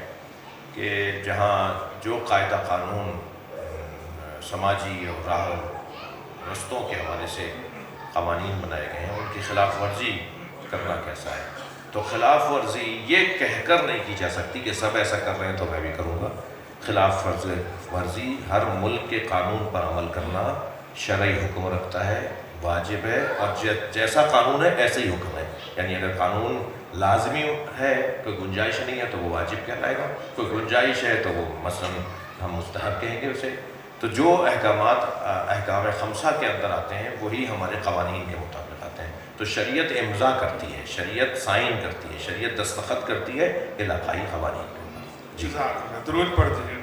Speaker 1: کہ جہاں جو قاعدہ قانون سماجی اور راہ رستوں کے حوالے سے قوانین بنائے گئے ہیں، ان کی خلاف ورزی کرنا کیسا ہے. تو خلاف ورزی یہ کہہ کر نہیں کی جا سکتی کہ سب ایسا کر رہے ہیں تو میں بھی کروں گا. خلاف ورزی ہر ملک کے قانون پر عمل کرنا شرعی حکم رکھتا ہے، واجب ہے، اور جیسا قانون ہے ایسے ہی حکم ہے. یعنی اگر قانون لازمی ہے، کوئی گنجائش نہیں ہے تو وہ واجب کہلائے گا، کوئی گنجائش ہے تو وہ مثلاً ہم مستحب کہیں گے اسے. تو جو احکامات احکام خمسہ کے اندر آتے ہیں وہی ہمارے قوانین کے مطابق آتے ہیں. تو شریعت امضا کرتی ہے، شریعت سائن کرتی ہے، شریعت دستخط کرتی ہے علاقائی قوانین کے اوپر.
Speaker 2: جی درود پڑھ دیجیے.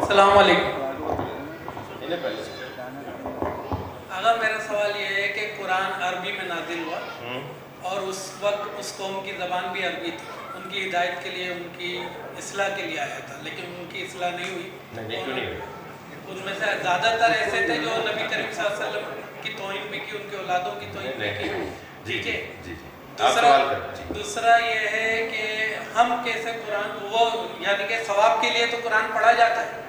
Speaker 5: السلام علیکم. اگر میرا سوال یہ ہے کہ قرآن عربی میں نازل ہوا اور اس وقت اس قوم کی زبان بھی عربی تھی، ان کی ہدایت کے لیے، ان کی اصلاح کے لیے آیا تھا، لیکن ان کی اصلاح نہیں ہوئی. ان میں سے زیادہ تر ایسے تھے جو نبی کریم صلی اللہ علیہ وسلم کی توہین بھی کی، ان کے اولادوں کی توہین بھی کی. ٹھیک ہے. دوسرا یہ ہے کہ ہم کیسے قرآن، وہ یعنی کہ ثواب کے لیے تو قرآن پڑھا جاتا ہے،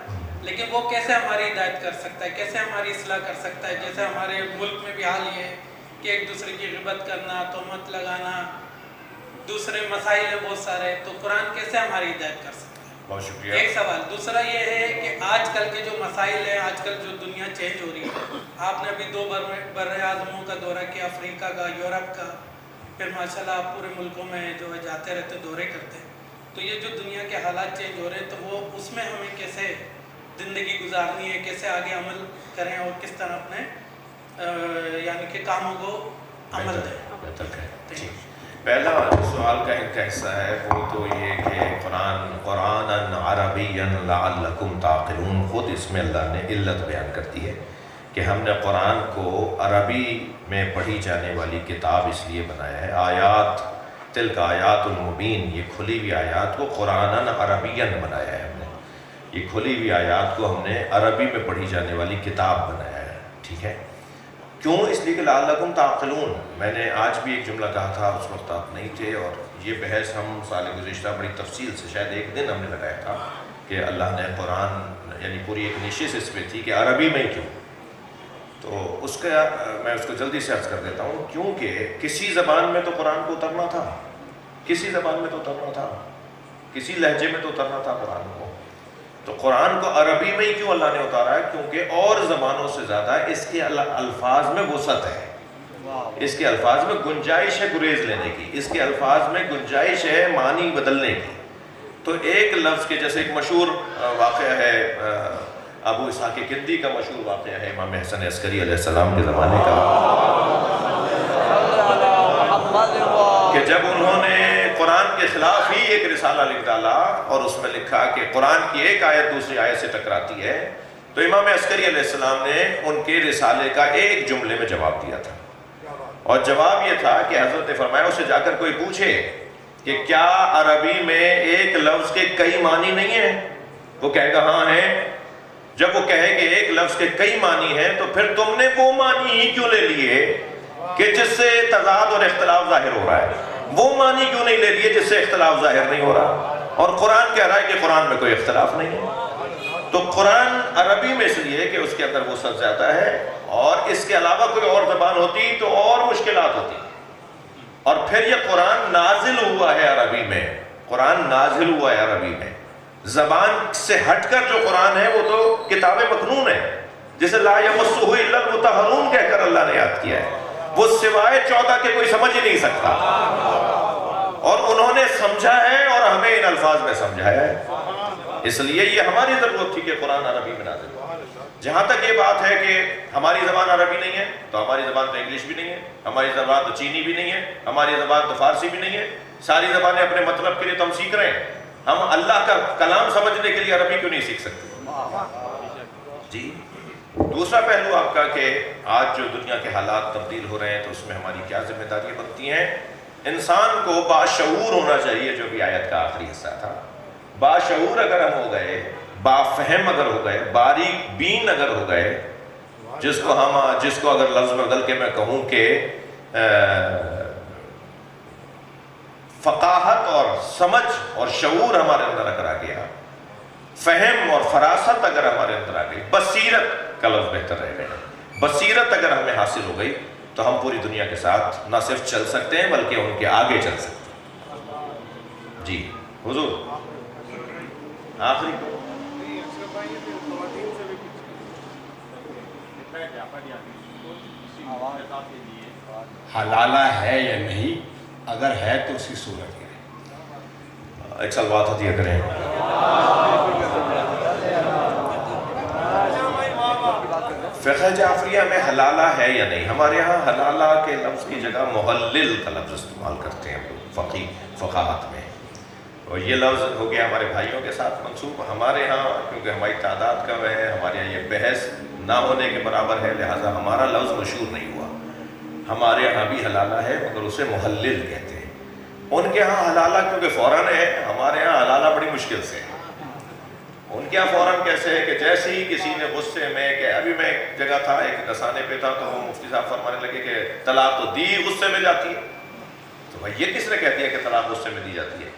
Speaker 5: لیکن وہ کیسے ہماری ہدایت کر سکتا ہے، کیسے ہماری اصلاح کر سکتا ہے؟ جیسے ہمارے ملک میں بھی حال یہ ہے کہ ایک دوسرے کی غیبت کرنا، تہمت لگانا، دوسرے مسائل ہیں بہت سارے، تو قرآن کیسے ہماری ہدایت کر سکتا ہے؟
Speaker 1: بہت شکریہ.
Speaker 5: ایک سوال دوسرا یہ ہے کہ آج کل کے جو مسائل ہیں، آج کل جو دنیا چینج ہو رہی ہے، آپ نے ابھی 2 بر اعظموں کا دورہ کیا، افریقہ کا، یورپ کا، پھر ماشاءاللہ آپ پورے ملکوں میں جو ہے جاتے رہتے، دورے کرتے ہیں. تو یہ جو دنیا کے حالات چینج ہو رہے ہیں، تو وہ اس میں ہمیں کیسے زندگی گزارنی ہے، کیسے آگے عمل کریں اور کس طرح اپنے یعنی کہ کاموں کو عمل دیں.
Speaker 1: بہتر کریں. جی پہلا سوال کا ایک حصہ ہے وہ تو یہ کہ قرآن عربیا لعلکم تعقلون، خود اس میں اللہ نے علت بیان کرتی ہے کہ ہم نے قرآن کو عربی میں پڑھی جانے والی کتاب اس لیے بنایا ہے. آیات تلک آیات المبین، یہ کھلی ہوئی آیات کو قرآن عربیا بنایا ہے ہم نے. یہ کھلی ہوئی آیات کو ہم نے عربی میں پڑھی جانے والی کتاب بنایا ہے. ٹھیک ہے. کیوں؟ اس لیے کہ لعلکم تعقلون. میں نے آج بھی ایک جملہ کہا تھا، اس وقت آپ نہیں تھے، اور یہ بحث ہم سال گزشتہ بڑی تفصیل سے شاید ایک دن ہم نے لگایا تھا کہ اللہ نے قرآن یعنی پوری ایک نشست اس پہ تھی کہ عربی میں کیوں. تو اس کا میں اس کو جلدی سے عرض کر دیتا ہوں. کیونکہ کسی زبان میں تو قرآن کو اترنا تھا، کسی زبان میں تو اترنا تھا، کسی لہجے میں تو اترنا تھا قرآن کو. تو قرآن کو عربی میں ہی کیوں اللہ نے اتارا ہے؟ کیونکہ اور زبانوں سے زیادہ اس کے الفاظ میں وسعت ہے، اس کے الفاظ میں گنجائش ہے گریز لینے کی، اس کے الفاظ میں گنجائش ہے معنی بدلنے کی. تو ایک لفظ کے جیسے ایک مشہور واقعہ ہے ابو اسحاق کندی کا مشہور واقعہ ہے امام حسن عسکری علیہ السلام کے زمانے کا، کہ جب انہوں نے قرآن کے خلاف ہی ایک رسالہ لکھ ڈالا اور اس میں لکھا کہ قرآن کی ایک آیت دوسری آیت سے ٹکراتی ہے، تو امام عسکری علیہ السلام نے ان کے رسالے کا ایک جملے میں جواب دیا تھا. اور جواب یہ تھا کہ حضرت نے فرمایا اسے جا کر کوئی پوچھے کہ کیا عربی میں ایک لفظ کے کئی معنی نہیں ہیں؟ وہ کہے گا ہاں ہیں. جب وہ کہے کہ ایک لفظ کے کئی معنی ہیں تو پھر تم نے وہ معنی ہی کیوں لے لیے کہ جس سے تضاد اور اختلاف ظاہر ہو رہا ہے؟ وہ معنی کیوں نہیں لے لیے جس سے اختلاف ظاہر نہیں ہو رہا؟ اور قرآن کہہ رہا ہے کہ قرآن میں کوئی اختلاف نہیں ہے. تو قرآن عربی میں اس لیے کہ اس کے اندر وسعت زیادہ ہے، اور اس کے علاوہ کوئی اور زبان ہوتی تو اور مشکلات ہوتی. اور پھر یہ قرآن نازل ہوا ہے عربی میں، قرآن نازل ہوا ہے عربی میں. زبان سے ہٹ کر جو قرآن ہے وہ تو کتاب مکنون ہے، جسے لا یمسہ الا المطہرون کہہ کر اللہ نے یاد کیا ہے. وہ سوائے 14 کے کوئی سمجھ ہی نہیں سکتا، اور انہوں نے سمجھا ہے اور ہمیں ان الفاظ میں سمجھایا ہے. اس لیے یہ ہماری ضرورت تھی کہ قرآن عربی میں نازل ہو. جہاں تک یہ بات ہے کہ ہماری زبان عربی نہیں ہے، تو ہماری زبان تو انگلش بھی نہیں ہے، ہماری زبان تو چینی بھی نہیں ہے، ہماری زبان تو فارسی بھی نہیں ہے. ساری زبانیں اپنے مطلب کے لیے تو ہم سیکھ رہے ہیں. ہم اللہ کا کلام سمجھنے کے لیے عربی کیوں نہیں سیکھ سکتے؟ جی دوسرا پہلو آپ کا کہ آج جو دنیا کے حالات تبدیل ہو رہے ہیں تو اس میں ہماری کیا ذمہ داریاں بنتی ہیں؟ انسان کو باشعور ہونا چاہیے، جو بھی آیت کا آخری حصہ تھا. باشعور اگر ہم ہو گئے، بافہم اگر ہو گئے، باریک بین اگر ہو گئے، جس کو اگر لفظ میں بدل کے میں کہوں کہ فقاہت اور سمجھ اور شعور ہمارے اندر اگر آ گیا، فہم اور فراست اگر ہمارے اندر آ گئی، بصیرت کا لفظ بہتر رہے گا، بصیرت اگر ہمیں حاصل ہو گئی تو ہم پوری دنیا کے ساتھ نہ صرف چل سکتے ہیں بلکہ ان کے آگے چل سکتے ہیں. جی حضور آخری کو
Speaker 6: حلالہ ہے یا نہیں، اگر ہے تو اس کی صورت کیا ہے؟
Speaker 1: ایک سلوات عطیہ کریں. فقہ جعفریہ میں حلالہ ہے یا نہیں، ہمارے ہاں حلالہ کے لفظ کی جگہ محلل کا لفظ استعمال کرتے ہیں فقاہت میں، اور یہ لفظ ہو گیا ہمارے بھائیوں کے ساتھ منسوب. ہمارے ہاں کیونکہ ہماری تعداد کم ہے، ہمارے ہاں یہ بحث نہ ہونے کے برابر ہے، لہٰذا ہمارا لفظ مشہور نہیں ہوا. ہمارے ہاں بھی حلالہ ہے مگر اسے محلل کہتے ہیں. ان کے ہاں حلالہ کیونکہ فوراً ہے، ہمارے ہاں حلالہ بڑی مشکل سے ہے. ان کے ہاں فوراً کیسے ہے کہ جیسے ہی کسی نے غصے میں، کہ ابھی میں ایک جگہ تھا، ایک رسانے پہ تھا، تو وہ مفتی صاحب فرمانے لگے کہ طلاق تو دی غصے میں جاتی ہے. تو بھائی یہ کس نے کہہ دیا کہ طلاق غصے میں دی جاتی ہے؟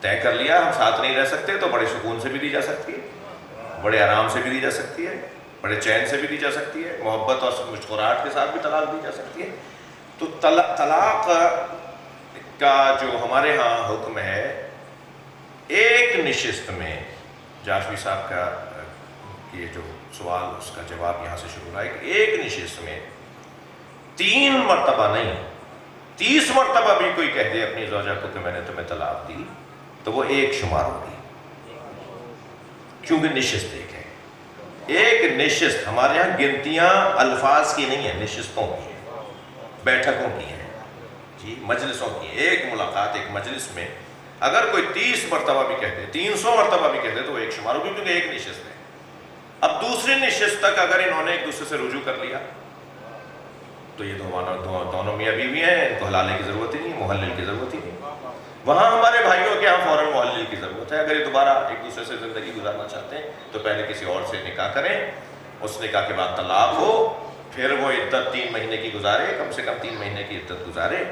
Speaker 1: طے کر لیا ہم ساتھ نہیں رہ سکتے تو بڑے سکون سے بھی دی جا سکتی ہے، بڑے آرام سے بھی دی جا سکتی ہے، بڑے چین سے بھی دی جا سکتی ہے، محبت اور مسکراہٹ کے ساتھ بھی طلاق دی جا سکتی ہے. تو طلاق کا جو ہمارے ہاں حکم ہے ایک نشست میں جاشوی صاحب کا یہ جو سوال اس کا جواب یہاں سے شروع رہا ہے کہ ایک نشست میں 3 مرتبہ نہیں 30 مرتبہ بھی کوئی کہہ دے اپنی زوجہ کو کہ میں نے تمہیں طلاق دی تو وہ ایک شمار ہوگی، کیونکہ نشست ایک ہے۔ ایک نشست ہمارے یہاں گنتیاں الفاظ کی نہیں ہیں، نشستوں کی ہیں، بیٹھکوں کی ہیں، جی مجلسوں کی ہیں۔ ایک ملاقات ایک مجلس میں اگر کوئی 30 مرتبہ بھی کہتے 300 مرتبہ بھی کہتے تو وہ ایک شمار ہوگی، کیونکہ ایک نشست ہے۔ اب دوسری نشست تک اگر انہوں نے ایک دوسرے سے رجوع کر لیا تو یہ دونوں میاں بیوی ہیں، ان کو حلالے کی ضرورت ہی نہیں، محلل کی ضرورت ہی نہیں۔ وہاں ہمارے بھائیوں کے یہاں فوراً محلل کی ضرورت ہے۔ اگر یہ دوبارہ ایک دوسرے سے زندگی گزارنا چاہتے ہیں تو پہلے کسی اور سے نکاح کریں، اس نکاح کے بعد طلاق ہو، پھر وہ عدت 3 مہینے کی گزارے، کم سے کم 3 مہینے کی عدت گزارے،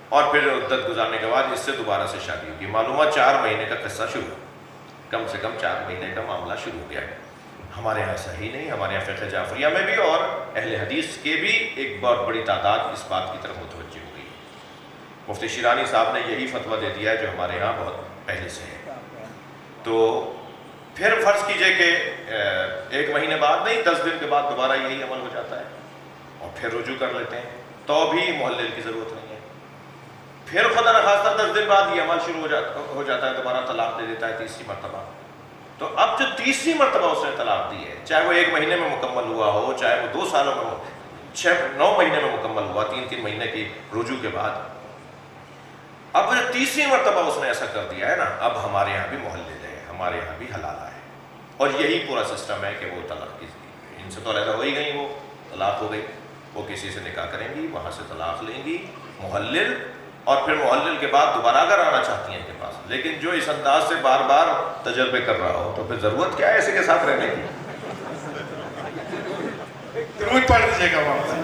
Speaker 1: اور پھر عدت گزارنے کے بعد اس سے دوبارہ سے شادی ہوگی۔ معلومات 4 مہینے کا قصہ شروع، کم سے کم 4 مہینے کا معاملہ شروع ہو گیا ہے۔ ہمارے یہاں صحیح نہیں، ہمارے یہاں فقہ جعفریہ میں بھی اور اہل حدیث کے بھی ایک بہت بڑی تعداد اس بات کی طرف متوجہ ہو گئی ہے۔ مفتی شیرانی صاحب نے یہی فتویٰ دے دیا ہے جو ہمارے یہاں بہت پہلے سے ہے۔ تو پھر فرض کیجئے کہ 1 مہینے بعد نہیں 10 دن کے بعد دوبارہ یہی عمل ہو جاتا ہے اور پھر رجوع کر لیتے ہیں تو بھی محلل کی ضرورت نہیں ہے۔ پھر خدا نخواستہ 10 دن بعد یہ عمل شروع ہو جاتا ہے، دوبارہ طلاق دے دیتا ہے 30 مرتبہ۔ تو اب جو 30 مرتبہ اس نے طلاق دی ہے، چاہے وہ 1 مہینے میں مکمل ہوا ہو، چاہے وہ 2 سالوں میں 9 مہینے میں مکمل ہوا، 3 مہینے کی رجوع کے بعد، اب جو 30 مرتبہ اس نے ایسا کر دیا ہے نا، اب ہمارے یہاں بھی محلل ہے، ہمارے یہاں بھی حلالہ ہے، اور یہی پورا سسٹم ہے کہ وہ طلاق کی ان سے تو علیحدہ ہو ہی گئی، وہ طلاق ہو گئی، وہ کسی سے نکاح کریں گی، وہاں سے طلاق لیں گی، محلل، اور پھر محلل کے بعد دوبارہ اگر آنا چاہتی ہیں ان کے پاس، لیکن جو اس انداز سے بار بار تجربے کر رہا ہو تو پھر ضرورت کیا ہے ایسے کے ساتھ رہنے کی؟
Speaker 2: درود پڑھ دیجیے گا وہاں سے۔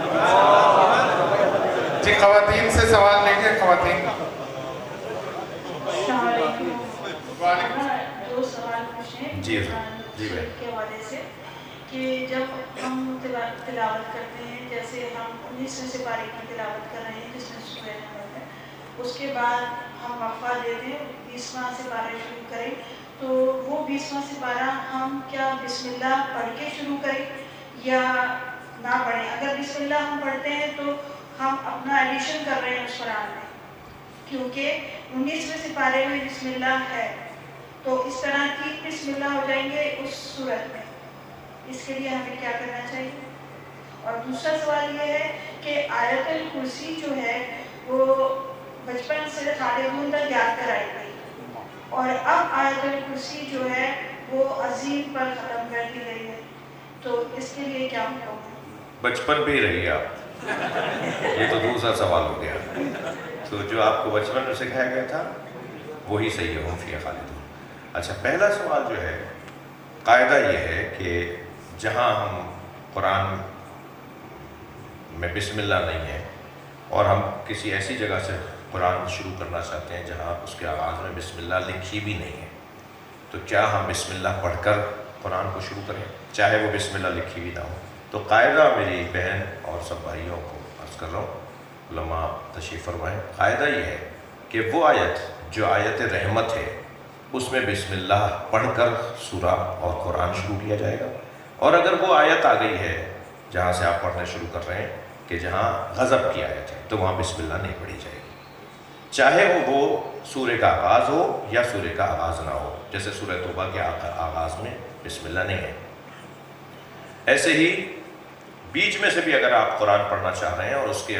Speaker 2: جی خواتین سے سوال لیں گے، خواتین۔
Speaker 7: السلام علیکم۔
Speaker 2: وعلیکم۔
Speaker 7: 2 سوال پوچھیں
Speaker 1: جی جی بھائی۔
Speaker 7: کے حوالے سے کہ جب ہم تلاوت کرتے ہیں، جیسے ہم 19ویں سپارے کی تلاوت کر رہے ہیں جس میں سورہ نمل ہے، اس کے بعد ہم وقفہ دے دیں 20واں سپارہ شروع کریں، تو وہ 20واں سپارہ ہم کیا بسم اللہ پڑھ کے شروع کریں یا نہ پڑھیں؟ اگر بسم اللہ ہم پڑھتے ہیں تو ہم اپنا ایڈیشن کر رہے ہیں اس قرآن میں، کیونکہ 19ویں سپارے میں بسم اللہ ہے، تو اس طرح کی بسم اللہ ہو جائیں گے اس صورت میں۔ اس کے لیے ہمیں کیا کرنا چاہیے؟ اور دوسرا سوال یہ ہے کہ آیت الکرسی جو ہے وہ بچپن سے خالدون تک یاد کرائی گئی، اور اب آیت الکرسی جو ہے وہ عظیم پر ختم کر دی گئی ہے، تو اس کے لیے کیا حکم ہے؟
Speaker 1: بچپن پہ ہی رہیے آپ، یہ تو دوسرا سوال ہو گیا۔ تو جو آپ کو بچپن میں سکھایا گیا تھا وہی صحیح ہے، ہم فیہ خالدون۔ اچھا، پہلا سوال جو ہے، قاعدہ یہ ہے کہ جہاں ہم قرآن میں بسم اللہ نہیں ہے اور ہم کسی ایسی جگہ سے قرآن شروع کرنا چاہتے ہیں جہاں اس کے آغاز میں بسم اللہ لکھی بھی نہیں ہے، تو کیا ہم بسم اللہ پڑھ کر قرآن کو شروع کریں چاہے وہ بسم اللہ لکھی بھی نہ ہو؟ تو قاعدہ میری بہن اور سب بھائیوں کو عرض کر رہا ہوں، علماء تشریف فرمائیں، قاعدہ یہ ہے کہ وہ آیت جو آیت رحمت ہے اس میں بسم اللہ پڑھ کر سورہ اور قرآن شروع کیا جائے گا، اور اگر وہ آیت آ گئی ہے جہاں سے آپ پڑھنے شروع کر رہے ہیں کہ جہاں غضب کی آیت ہے تو وہاں بسم اللہ نہیں پڑھی جائے گی، چاہے وہ سورہ کا آغاز ہو یا سورہ کا آغاز نہ ہو، جیسے سورہ توبہ کے آغاز میں بسم اللہ نہیں ہے۔ ایسے ہی بیچ میں سے بھی اگر آپ قرآن پڑھنا چاہ رہے ہیں اور اس کے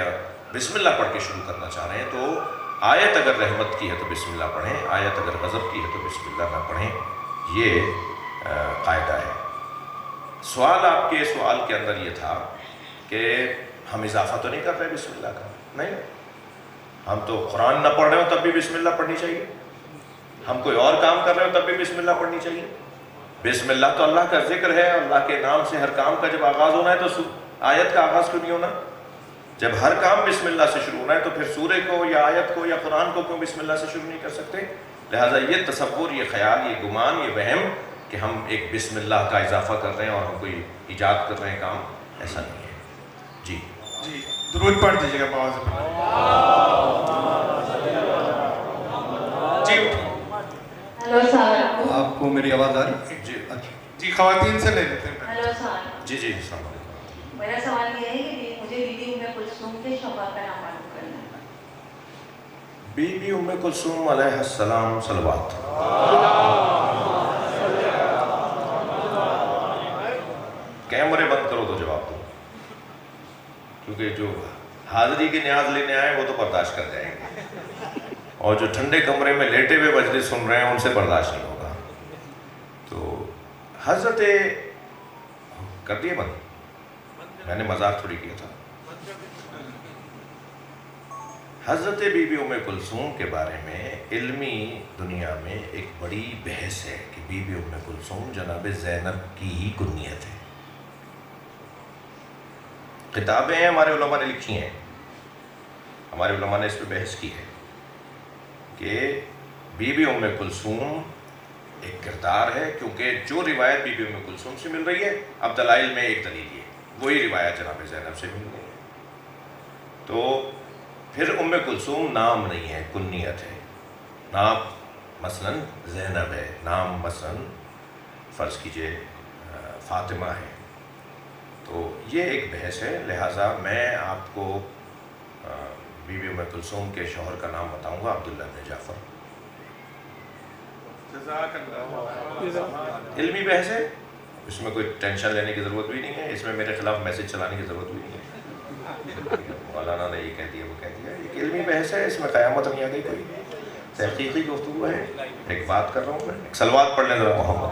Speaker 1: بسم اللہ پڑھ کے شروع کرنا چاہ رہے ہیں تو آیت اگر رحمت کی ہے تو بسم اللہ پڑھیں، آیت اگر غضب کی ہے تو بسم اللہ نہ پڑھیں، یہ قاعدہ ہے۔ سوال آپ کے سوال کے اندر یہ تھا کہ ہم اضافہ تو نہیں کر رہے بسم اللہ کا؟ نہیں، ہم تو قرآن نہ پڑھ رہے ہوں تب بھی بسم اللہ پڑھنی چاہیے، ہم کوئی اور کام کر رہے ہوں تب بھی بسم اللہ پڑھنی چاہیے۔ بسم اللہ تو اللہ کا ذکر ہے، اللہ کے نام سے ہر کام کا جب آغاز ہونا ہے تو آیت کا آغاز کیوں نہیں ہونا؟ جب ہر کام بسم اللہ سے شروع ہونا ہے تو پھر سورہ کو یا آیت کو یا قرآن کو کیوں بسم اللہ سے شروع نہیں کر سکتے؟ لہٰذا یہ تصور، یہ خیال، یہ گمان، یہ وہم کہ ہم ایک بسم اللہ کا اضافہ کر رہے ہیں اور ہم کوئی ایجاد کر رہے ہیں کام، ایسا نہیں ہے۔ جی
Speaker 2: جی درود پڑھ دیجیے گا بابا سے پہلے۔ جی
Speaker 7: ہلو، السلام
Speaker 8: کو میری آواز آ رہی ہے؟
Speaker 1: جی
Speaker 8: اچھا
Speaker 2: جی خواتین سے لے لیتے ہیں
Speaker 9: ہیلو سر،
Speaker 1: جی جی السلام علیکم.
Speaker 9: میرا سوال یہ ہے کہ مجھے بی بی ام کلثوم کے شوہر کا نام معلوم کرنا ہے.
Speaker 1: بی بی ام کلثوم علیہ السلام صلوات. کیمرے بند کرو تو جواب دو، کیونکہ جو حاضری کے نیاز لینے آئے وہ تو برداشت کر جائیں گے، اور جو ٹھنڈے کمرے میں لیٹے ہوئے مجلس سن رہے ہیں ان سے برداشت نہیں ہوگا. تو حضرت کر دیے بند، میں نے مذاق تھوڑی کیا تھا. حضرت بی بی ام کلثوم کے بارے میں علمی دنیا میں ایک بڑی بحث ہے کہ بی بی ام کلثوم جناب زینب کی ہی کنیت ہے. کتابیں ہیں ہمارے علماء نے لکھی ہیں، ہمارے علماء نے اس پہ بحث کی ہے کہ بی بی ام کلثوم ایک کردار ہے، کیونکہ جو روایت بی بی ام کلثوم سے مل رہی ہے، اب دلائل میں ایک دلیل ہے، وہی روایت جناب زینب سے مل رہی ہے. تو پھر ام کلثوم نام نہیں ہے، کنیت ہے. نام مثلا زینب ہے، نام مثلا فرض کیجئے فاطمہ ہے. تو یہ ایک بحث ہے، لہٰذا میں آپ کو بی بی ام کلثوم کے شوہر کا نام بتاؤں گا، عبداللہ بن جعفر.
Speaker 2: جزاک اللہ.
Speaker 1: علمی بحث ہے، اس میں کوئی ٹینشن لینے کی ضرورت بھی نہیں ہے، اس میں میرے خلاف میسج چلانے کی ضرورت بھی نہیں ہے. مولانا نے یہ کہہ دیا وہ کہہ دیا، ایک علمی بحث ہے، اس میں قیامت نہیں آ گئی کوئی. تحقیقی گفتگو ہے. ایک بات کر رہا ہوں میں، ایک سلوات پڑھ لیں ذرا محمد.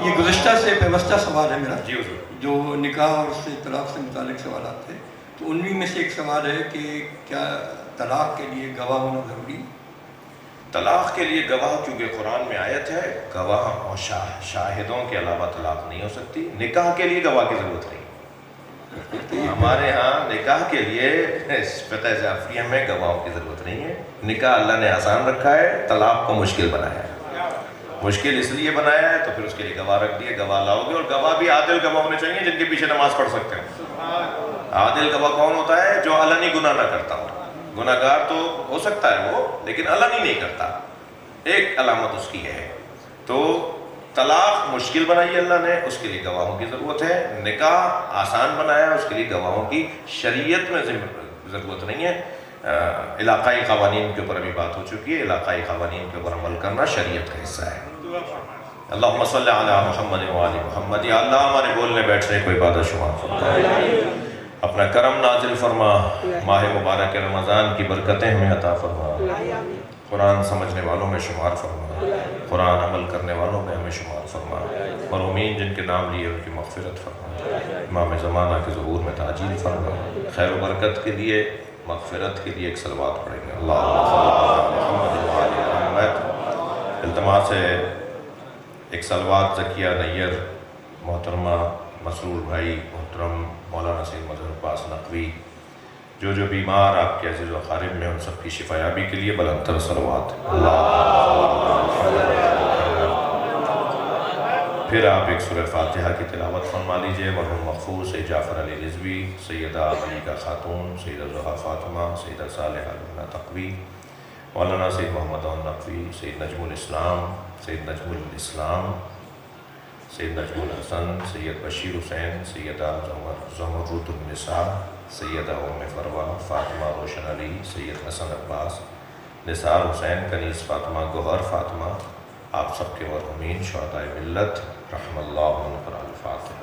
Speaker 8: یہ گزشتہ سے پیوستہ سوال ہے میرا،
Speaker 1: جی حضور.
Speaker 8: جو نکاح اور اس سے طلاق سے متعلق سوالات تھے، تو انہی میں سے ایک سوال ہے کہ کیا طلاق کے لیے گواہ ہونا ضروری؟
Speaker 1: طلاق کے لیے گواہ، کیونکہ قرآن میں آیت ہے گواہ اور شاہدوں کے علاوہ طلاق نہیں ہو سکتی. نکاح کے لیے گواہ کی ضرورت نہیں. ہمارے ہاں نکاح کے لیے فقہ جعفریہ میں گواہوں کی ضرورت نہیں ہے. نکاح اللہ نے آسان رکھا ہے، طلاق کو مشکل بنایا ہے. مشکل اس لیے بنایا ہے تو پھر اس کے لیے گواہ رکھ دیے. گواہ لاؤ گے، اور گواہ بھی عادل گواہ ہونے چاہیے جن کے پیچھے نماز پڑھ سکتے ہیں. عادل گواہ کون ہوتا ہے؟ جو علنی گناہ نہ کرتا ہو. گناہ گار تو ہو سکتا ہے وہ، لیکن علنی نہیں کرتا. ایک علامت اس کی ہے. تو طلاق مشکل بنائی اللہ نے، اس کے لیے گواہوں کی ضرورت ہے. نکاح آسان بنایا، اس کے لیے گواہوں کی شریعت میں ضرورت نہیں ہے. علاقائی قوانین کے اوپر ابھی بات ہو چکی ہے. علاقائی قوانین کے اوپر عمل کرنا شریعت کا حصہ ہے. اللہم صلی علی محمد و آل محمد. یا اللہ ہمارے بولنے بیٹھنے کو عبادت شمار فرما، اپنا کرم نازل فرما. ماہ مبارک رمضان کی برکتیں ہمیں عطا فرما. قرآن سمجھنے والوں میں شمار فرما، قرآن عمل کرنے والوں میں ہمیں شمار فرما. مرحومین جن کے نام لیے ان کی مغفرت فرما. امام زمانہ کے ظہور میں تعجیل فرما. خیر و برکت کے لیے، مغفرت کے لیے ایک صلوات پڑھیں گے. اللہم صلی علی محمد و آل محمد. التماس ہے ایک صلوات زکیہ نیّر محترمہ مسرور بھائی، محترم مولانا سید مظہر عباس نقوی، جو بیمار آپ کے عزیز و اقارب میں، ان سب کی شفایابی کے لیے بلند تر صلوات. پھر آپ ایک سورہ فاتحہ کی تلاوت فرما لیجئے. مرحوم مغفور سید جعفر علی رضوی، سیدہ ملیکہ خاتون، سیدہ زہرا فاطمہ، سیدہ صالحہ لبنہ تقوی، مولانا سید محمد عون نقوی، سید نجم الاسلام، سید نجم الاسلام، سید نجم الحسن، سید بشیر حسین، سیدہ زمرد النساء، سیدہ ام فروہ، فاطمہ روشن علی، سید حسن عباس، نثار حسین، کنیز فاطمہ، گوہر فاطمہ، آپ سب کے مرحومین شہدائے ملت رحم اللہ عنہم پر الفاتحہ.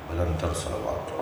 Speaker 1: بلند تر صلوات.